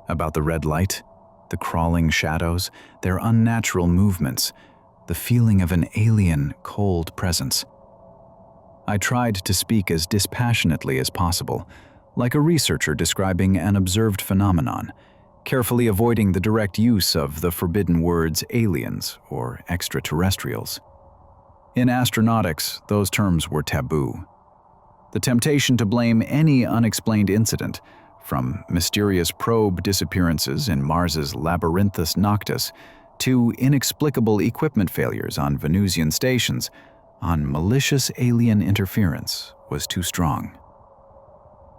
About the red light, the crawling shadows, their unnatural movements, the feeling of an alien, cold presence. I tried to speak as dispassionately as possible, like a researcher describing an observed phenomenon, carefully avoiding the direct use of the forbidden words aliens or extraterrestrials. In astronautics, those terms were taboo. The temptation to blame any unexplained incident, from mysterious probe disappearances in Mars's Labyrinthus Noctis to inexplicable equipment failures on Venusian stations, on malicious alien interference, was too strong.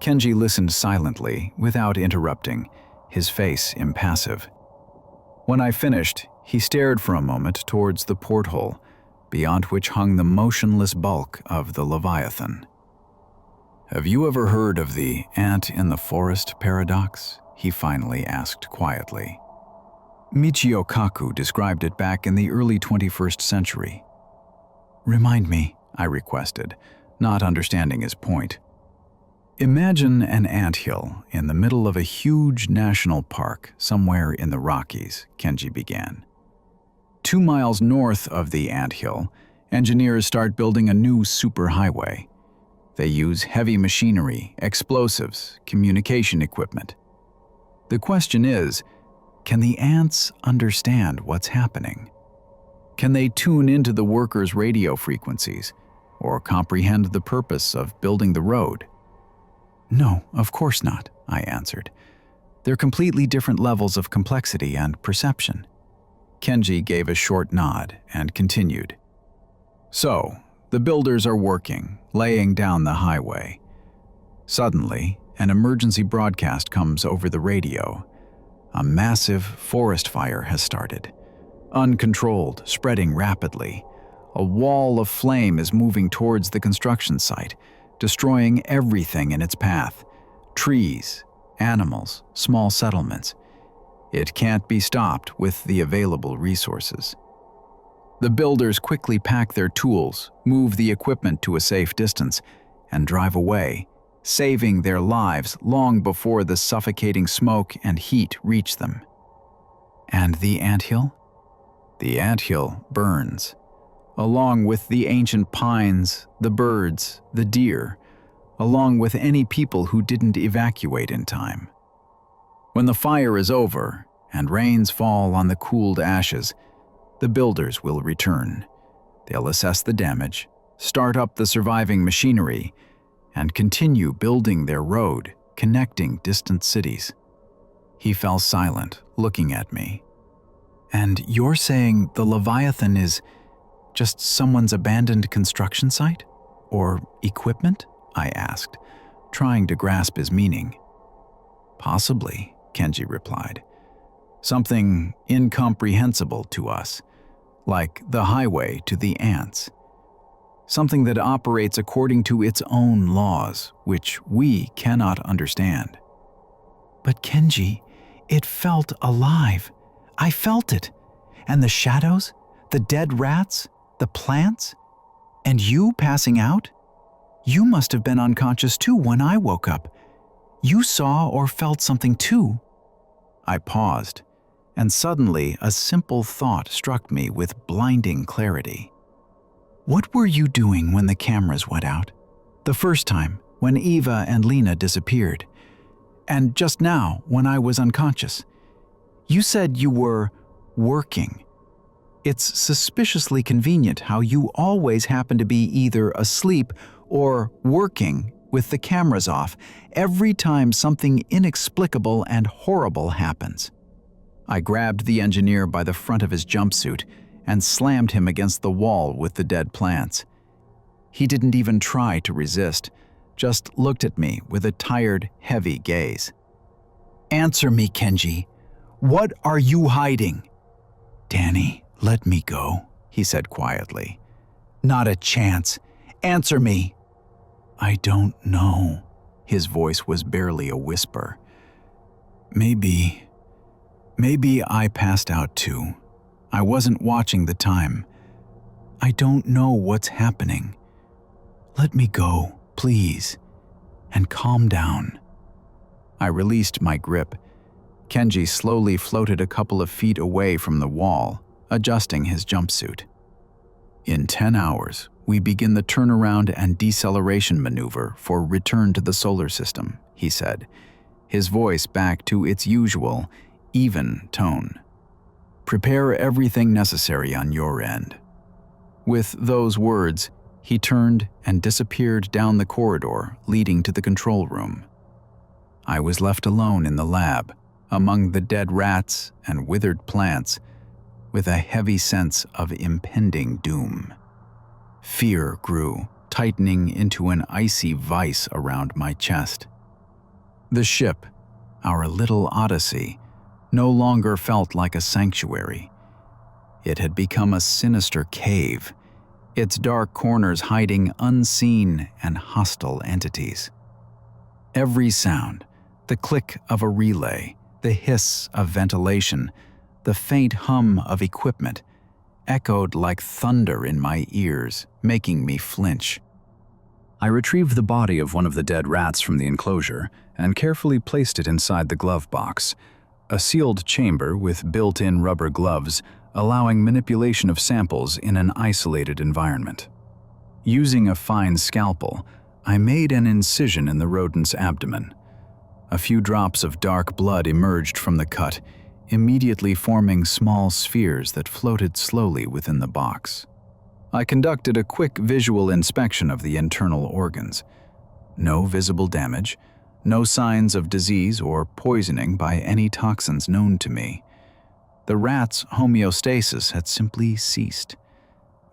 Kenji listened silently, without interrupting, his face impassive. When I finished, he stared for a moment towards the porthole, beyond which hung the motionless bulk of the Leviathan. "Have you ever heard of the ant in the forest paradox?" he finally asked quietly. Michio Kaku described it back in the early 21st century. "Remind me," I requested, not understanding his point. "Imagine an anthill in the middle of a huge national park somewhere in the Rockies," Kenji began. 2 miles north of the anthill, engineers start building a new superhighway. They use heavy machinery, explosives, communication equipment. The question is, can the ants understand what's happening? Can they tune into the workers' radio frequencies or comprehend the purpose of building the road? No, of course not, I answered. They're completely different levels of complexity and perception. Kenji gave a short nod and continued. So, the builders are working, laying down the highway. Suddenly, an emergency broadcast comes over the radio. A massive forest fire has started. Uncontrolled, spreading rapidly. A wall of flame is moving towards the construction site, destroying everything in its path. Trees, animals, small settlements. It can't be stopped with the available resources. The builders quickly pack their tools, move the equipment to a safe distance, and drive away, saving their lives long before the suffocating smoke and heat reach them. And the anthill? The anthill burns, along with the ancient pines, the birds, the deer, along with any people who didn't evacuate in time. When the fire is over and rains fall on the cooled ashes, the builders will return. They'll assess the damage, start up the surviving machinery, and continue building their road, connecting distant cities. He fell silent, looking at me. And you're saying the Leviathan is just someone's abandoned construction site? Or equipment? I asked, trying to grasp his meaning. Possibly, Kenji replied. Something incomprehensible to us, like the highway to the ants. Something that operates according to its own laws, which we cannot understand. But Kenji, it felt alive. I felt it. And the shadows, the dead rats, the plants, and you passing out? You must have been unconscious too when I woke up. You saw or felt something too. I paused, and suddenly a simple thought struck me with blinding clarity. What were you doing when the cameras went out? The first time, when Eva and Lena disappeared. And just now, when I was unconscious. You said you were working. It's suspiciously convenient how you always happen to be either asleep or working with the cameras off every time something inexplicable and horrible happens. I grabbed the engineer by the front of his jumpsuit and slammed him against the wall with the dead plants. He didn't even try to resist, just looked at me with a tired, heavy gaze. Answer me, Kenji. What are you hiding? Danny, let me go, he said quietly. Not a chance. Answer me. I don't know. His voice was barely a whisper. Maybe I passed out too. I wasn't watching the time. I don't know what's happening. Let me go, please, and calm down. I released my grip. Kenji slowly floated a couple of feet away from the wall, adjusting his jumpsuit. In 10 hours, we begin the turnaround and deceleration maneuver for return to the solar system, he said, his voice back to its usual, even tone. Prepare everything necessary on your end. With those words, he turned and disappeared down the corridor leading to the control room. I was left alone in the lab, among the dead rats and withered plants, with a heavy sense of impending doom. Fear grew, tightening into an icy vice around my chest. The ship, our little odyssey, no longer felt like a sanctuary. It had become a sinister cave, its dark corners hiding unseen and hostile entities. Every sound, the click of a relay, the hiss of ventilation, the faint hum of equipment, echoed like thunder in my ears, making me flinch. I retrieved the body of one of the dead rats from the enclosure and carefully placed it inside the glove box, a sealed chamber with built-in rubber gloves allowing manipulation of samples in an isolated environment. Using a fine scalpel, I made an incision in the rodent's abdomen. A few drops of dark blood emerged from the cut, immediately forming small spheres that floated slowly within the box. I conducted a quick visual inspection of the internal organs. No visible damage, no signs of disease or poisoning by any toxins known to me. The rat's homeostasis had simply ceased.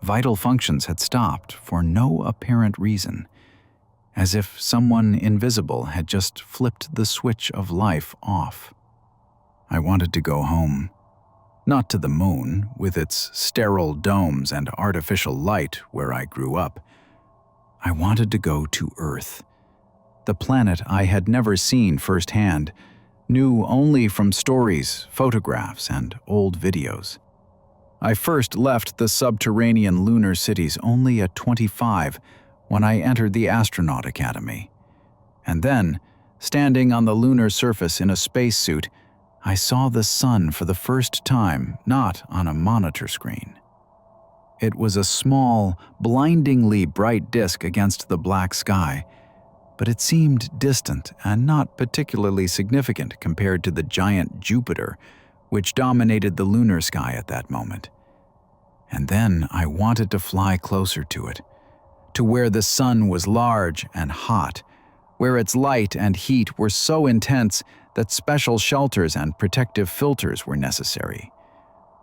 Vital functions had stopped for no apparent reason, as if someone invisible had just flipped the switch of life off. I wanted to go home. Not to the moon, with its sterile domes and artificial light where I grew up. I wanted to go to Earth, the planet I had never seen firsthand, knew only from stories, photographs, and old videos. I first left the subterranean lunar cities only at 25 when I entered the astronaut academy. And then, standing on the lunar surface in a spacesuit, I saw the sun for the first time, not on a monitor screen. It was a small, blindingly bright disk against the black sky, but it seemed distant and not particularly significant compared to the giant Jupiter, which dominated the lunar sky at that moment. And then I wanted to fly closer to it, to where the sun was large and hot, where its light and heat were so intense that special shelters and protective filters were necessary.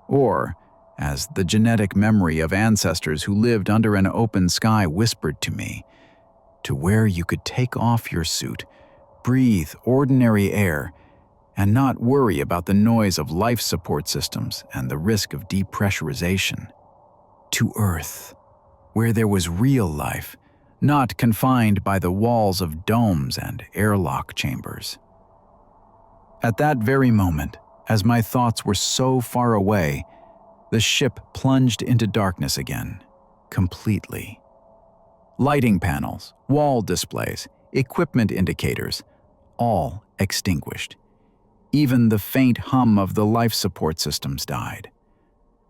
Or, as the genetic memory of ancestors who lived under an open sky whispered to me, to where you could take off your suit, breathe ordinary air, and not worry about the noise of life support systems and the risk of depressurization. To Earth, where there was real life, not confined by the walls of domes and airlock chambers. At that very moment, as my thoughts were so far away, the ship plunged into darkness again, completely. Lighting panels, wall displays, equipment indicators, all extinguished. Even the faint hum of the life support systems died.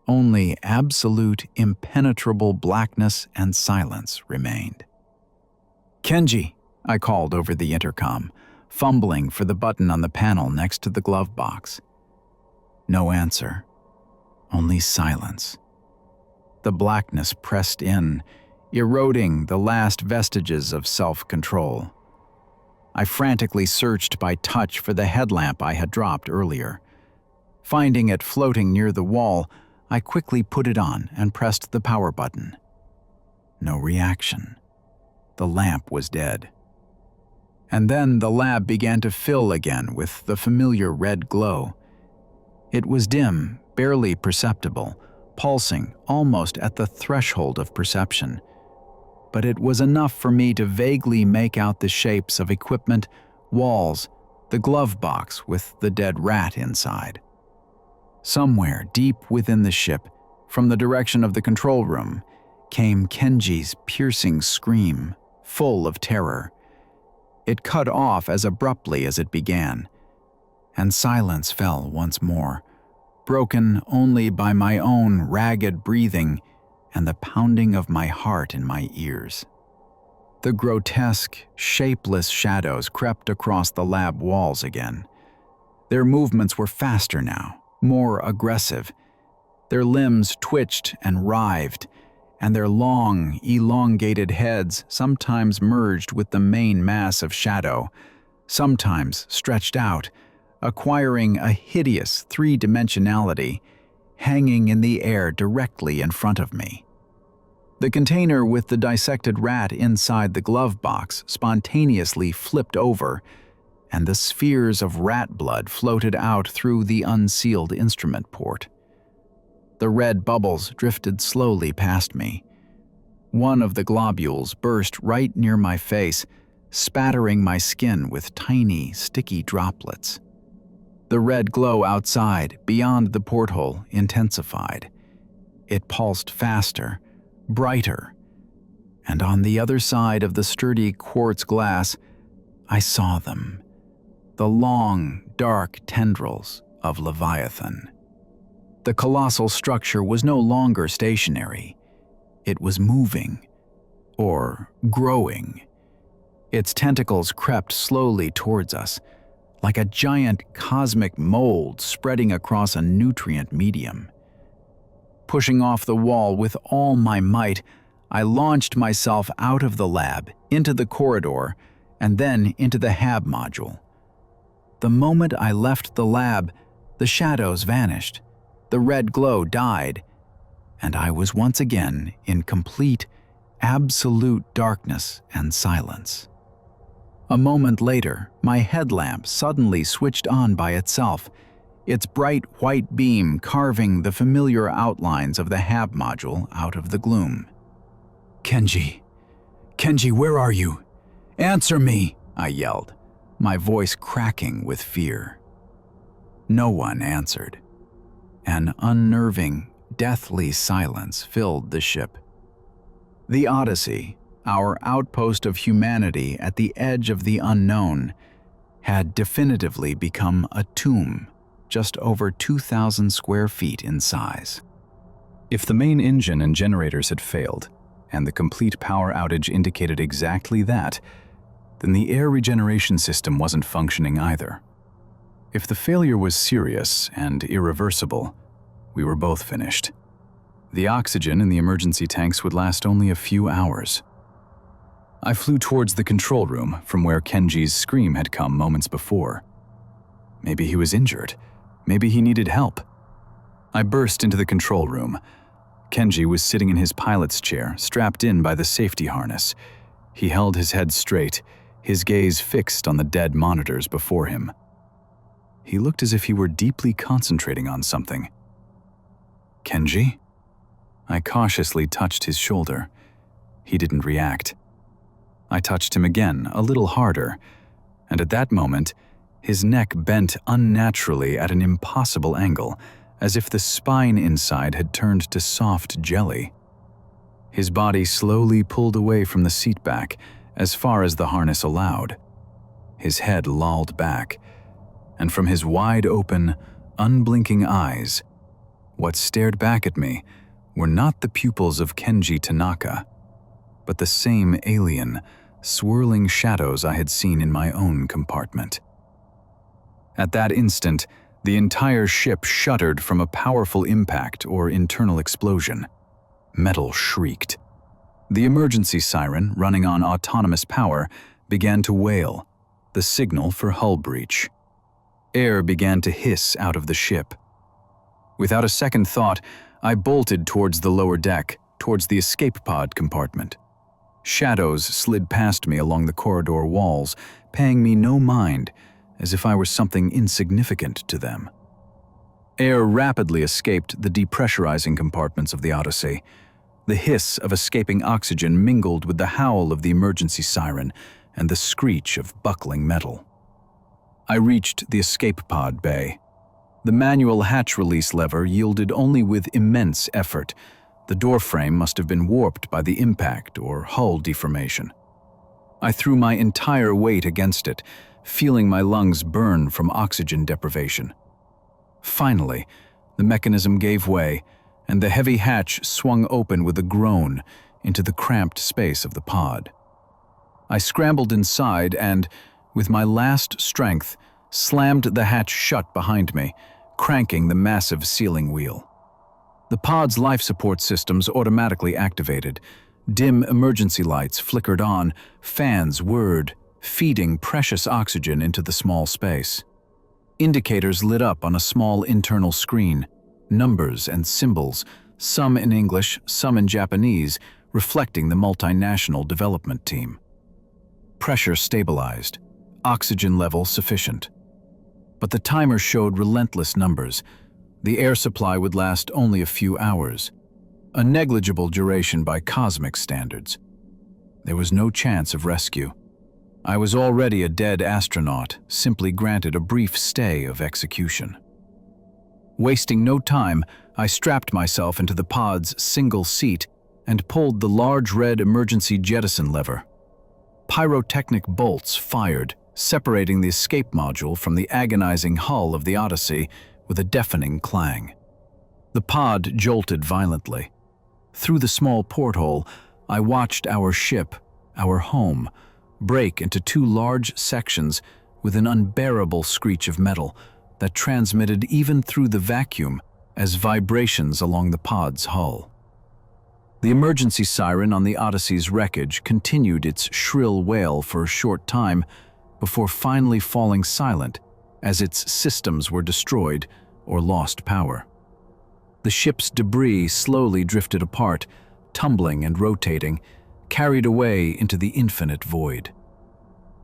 Only absolute, impenetrable blackness and silence remained. "Kenji," I called over the intercom, fumbling for the button on the panel next to the glove box. No answer, only silence. The blackness pressed in, eroding the last vestiges of self-control. I frantically searched by touch for the headlamp I had dropped earlier. Finding it floating near the wall, I quickly put it on and pressed the power button. No reaction. The lamp was dead. And then the lab began to fill again with the familiar red glow. It was dim, barely perceptible, pulsing almost at the threshold of perception. But it was enough for me to vaguely make out the shapes of equipment, walls, the glove box with the dead rat inside. Somewhere deep within the ship, from the direction of the control room, came Kenji's piercing scream, full of terror. It cut off as abruptly as it began, and silence fell once more, broken only by my own ragged breathing and the pounding of my heart in my ears. The grotesque, shapeless shadows crept across the lab walls again. Their movements were faster now, more aggressive. Their limbs twitched and writhed, and their long, elongated heads sometimes merged with the main mass of shadow, sometimes stretched out, acquiring a hideous three-dimensionality, hanging in the air directly in front of me. The container with the dissected rat inside the glove box spontaneously flipped over, and the spheres of rat blood floated out through the unsealed instrument port. The red bubbles drifted slowly past me. One of the globules burst right near my face, spattering my skin with tiny, sticky droplets. The red glow outside, beyond the porthole, intensified. It pulsed faster, brighter, and on the other side of the sturdy quartz glass, I saw them, the long, dark tendrils of Leviathan. The colossal structure was no longer stationary. It was moving, or growing. Its tentacles crept slowly towards us, like a giant cosmic mold spreading across a nutrient medium. Pushing off the wall with all my might, I launched myself out of the lab, into the corridor, and then into the HAB module. The moment I left the lab, the shadows vanished, the red glow died, and I was once again in complete, absolute darkness and silence. A moment later, my headlamp suddenly switched on by itself, its bright white beam carving the familiar outlines of the HAB module out of the gloom. "Kenji! Kenji, where are you? Answer me!" I yelled, my voice cracking with fear. No one answered. An unnerving, deathly silence filled the ship. The Odyssey, our outpost of humanity at the edge of the unknown, had definitively become a tomb just over 2,000 square feet in size. If the main engine and generators had failed, and the complete power outage indicated exactly that, then the air regeneration system wasn't functioning either. If the failure was serious and irreversible, we were both finished. The oxygen in the emergency tanks would last only a few hours. I flew towards the control room from where Kenji's scream had come moments before. Maybe he was injured. Maybe he needed help. I burst into the control room. Kenji was sitting in his pilot's chair, strapped in by the safety harness. He held his head straight, his gaze fixed on the dead monitors before him. He looked as if he were deeply concentrating on something. "Kenji?" I cautiously touched his shoulder. He didn't react. I touched him again, a little harder, and at that moment, his neck bent unnaturally at an impossible angle, as if the spine inside had turned to soft jelly. His body slowly pulled away from the seat back, as far as the harness allowed. His head lolled back, and from his wide-open, unblinking eyes, what stared back at me were not the pupils of Kenji Tanaka, but the same alien, swirling shadows I had seen in my own compartment. At that instant, the entire ship shuddered from a powerful impact or internal explosion. Metal shrieked. The emergency siren, running on autonomous power, began to wail, the signal for hull breach. Air began to hiss out of the ship. Without a second thought, I bolted towards the lower deck, towards the escape pod compartment. Shadows slid past me along the corridor walls, paying me no mind, as if I were something insignificant to them. Air rapidly escaped the depressurizing compartments of the Odyssey. The hiss of escaping oxygen mingled with the howl of the emergency siren and the screech of buckling metal. I reached the escape pod bay. The manual hatch release lever yielded only with immense effort. The doorframe must have been warped by the impact or hull deformation. I threw my entire weight against it, feeling my lungs burn from oxygen deprivation. Finally, the mechanism gave way, and the heavy hatch swung open with a groan into the cramped space of the pod. I scrambled inside and, with my last strength, slammed the hatch shut behind me, cranking the massive sealing wheel. The pod's life support systems automatically activated. Dim emergency lights flickered on, fans whirred, feeding precious oxygen into the small space. Indicators lit up on a small internal screen, numbers and symbols, some in English, some in Japanese, reflecting the multinational development team. Pressure stabilized, oxygen level sufficient. But the timer showed relentless numbers. The air supply would last only a few hours, a negligible duration by cosmic standards. There was no chance of rescue. I was already a dead astronaut, simply granted a brief stay of execution. Wasting no time, I strapped myself into the pod's single seat and pulled the large red emergency jettison lever. Pyrotechnic bolts fired, separating the escape module from the agonizing hull of the Odyssey with a deafening clang. The pod jolted violently. Through the small porthole, I watched our ship, our home, break into two large sections with an unbearable screech of metal that transmitted even through the vacuum as vibrations along the pod's hull. The emergency siren on the Odyssey's wreckage continued its shrill wail for a short time before finally falling silent as its systems were destroyed or lost power. The ship's debris slowly drifted apart, tumbling and rotating, carried away into the infinite void.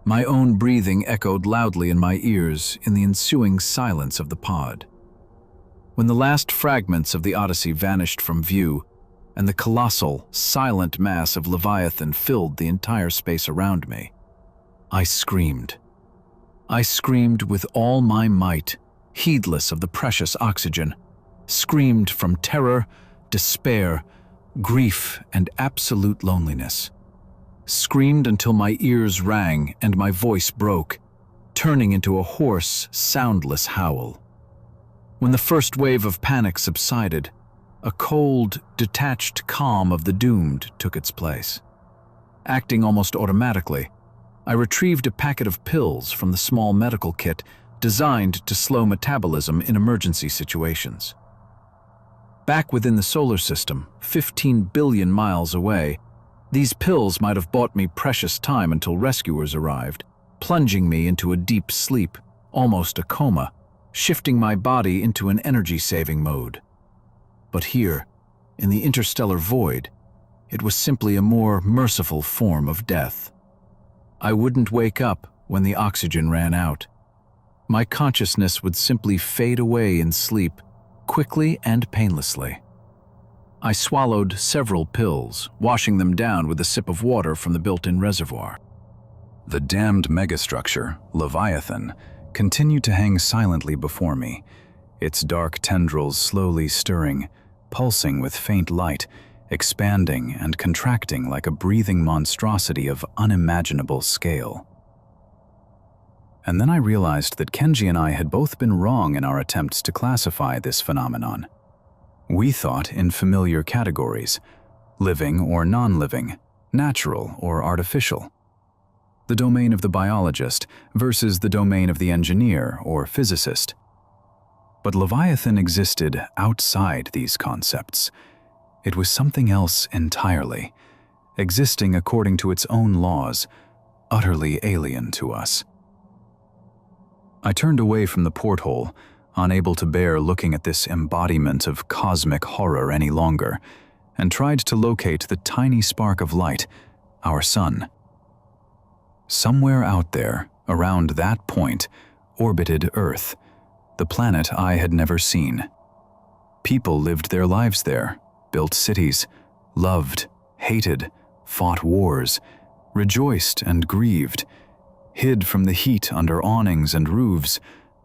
My own breathing echoed loudly in my ears in the ensuing silence of the pod. When the last fragments of the Odyssey vanished from view, and the colossal, silent mass of Leviathan filled the entire space around me, I screamed. I screamed with all my might, heedless of the precious oxygen, screamed from terror, despair, grief, and absolute loneliness. Screamed until my ears rang and my voice broke, turning into a hoarse, soundless howl. When the first wave of panic subsided, a cold, detached calm of the doomed took its place. Acting almost automatically, I retrieved a packet of pills from the small medical kit designed to slow metabolism in emergency situations. Back within the solar system, 15 billion miles away, these pills might have bought me precious time until rescuers arrived, plunging me into a deep sleep, almost a coma, shifting my body into an energy-saving mode. But here, in the interstellar void, it was simply a more merciful form of death. I wouldn't wake up when the oxygen ran out. My consciousness would simply fade away in sleep, quickly and painlessly. I swallowed several pills, washing them down with a sip of water from the built-in reservoir. The damned megastructure, Leviathan, continued to hang silently before me, its dark tendrils slowly stirring, pulsing with faint light, expanding and contracting like a breathing monstrosity of unimaginable scale. And then I realized that Kenji and I had both been wrong in our attempts to classify this phenomenon. We thought in familiar categories, living or non-living, natural or artificial. The domain of the biologist versus the domain of the engineer or physicist. But Leviathan existed outside these concepts. It was something else entirely, existing according to its own laws, utterly alien to us. I turned away from the porthole, unable to bear looking at this embodiment of cosmic horror any longer, and tried to locate the tiny spark of light, our sun. Somewhere out there, around that point, orbited Earth, the planet I had never seen. People lived their lives there, built cities, loved, hated, fought wars, rejoiced and grieved, hid from the heat under awnings and roofs,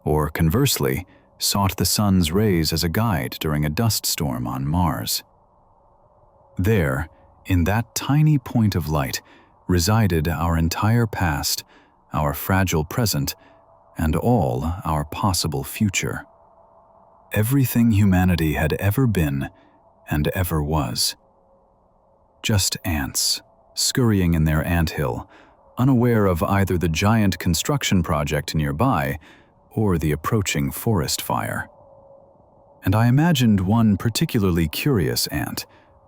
or conversely, sought the sun's rays as a guide during a dust storm on Mars. There, in that tiny point of light, resided our entire past, our fragile present, and all our possible future. Everything humanity had ever been and ever was. Just ants, scurrying in their anthill, unaware of either the giant construction project nearby or the approaching forest fire. And I imagined one particularly curious ant,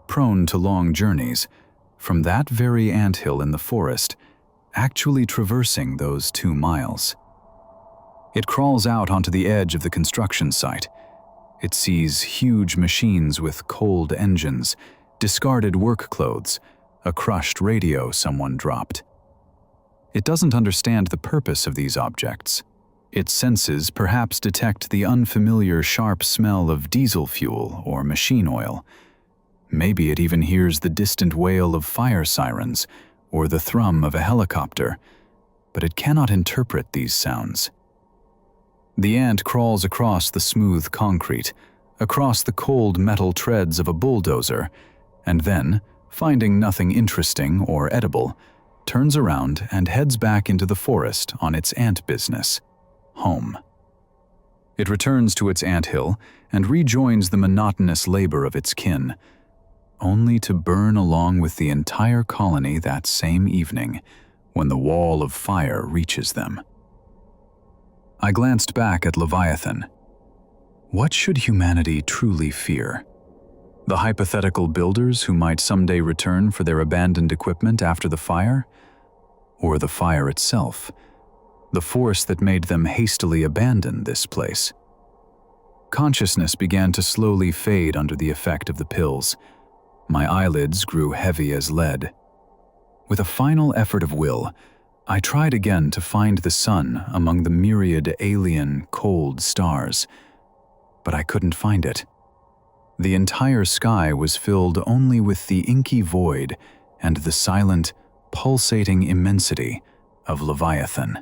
prone to long journeys, from that very anthill in the forest, actually traversing those 2 miles. It crawls out onto the edge of the construction site. It sees huge machines with cold engines, discarded work clothes, a crushed radio someone dropped. It doesn't understand the purpose of these objects. Its senses perhaps detect the unfamiliar sharp smell of diesel fuel or machine oil. Maybe it even hears the distant wail of fire sirens or the thrum of a helicopter, but it cannot interpret these sounds. The ant crawls across the smooth concrete, across the cold metal treads of a bulldozer, and then, finding nothing interesting or edible, turns around and heads back into the forest on its ant business, home. It returns to its anthill and rejoins the monotonous labor of its kin, only to burn along with the entire colony that same evening when the wall of fire reaches them. I glanced back at Leviathan. What should humanity truly fear? The hypothetical builders who might someday return for their abandoned equipment after the fire? Or the fire itself, the force that made them hastily abandon this place? Consciousness began to slowly fade under the effect of the pills. My eyelids grew heavy as lead. With a final effort of will, I tried again to find the sun among the myriad alien, cold stars, but I couldn't find it. The entire sky was filled only with the inky void and the silent, pulsating immensity of Leviathan.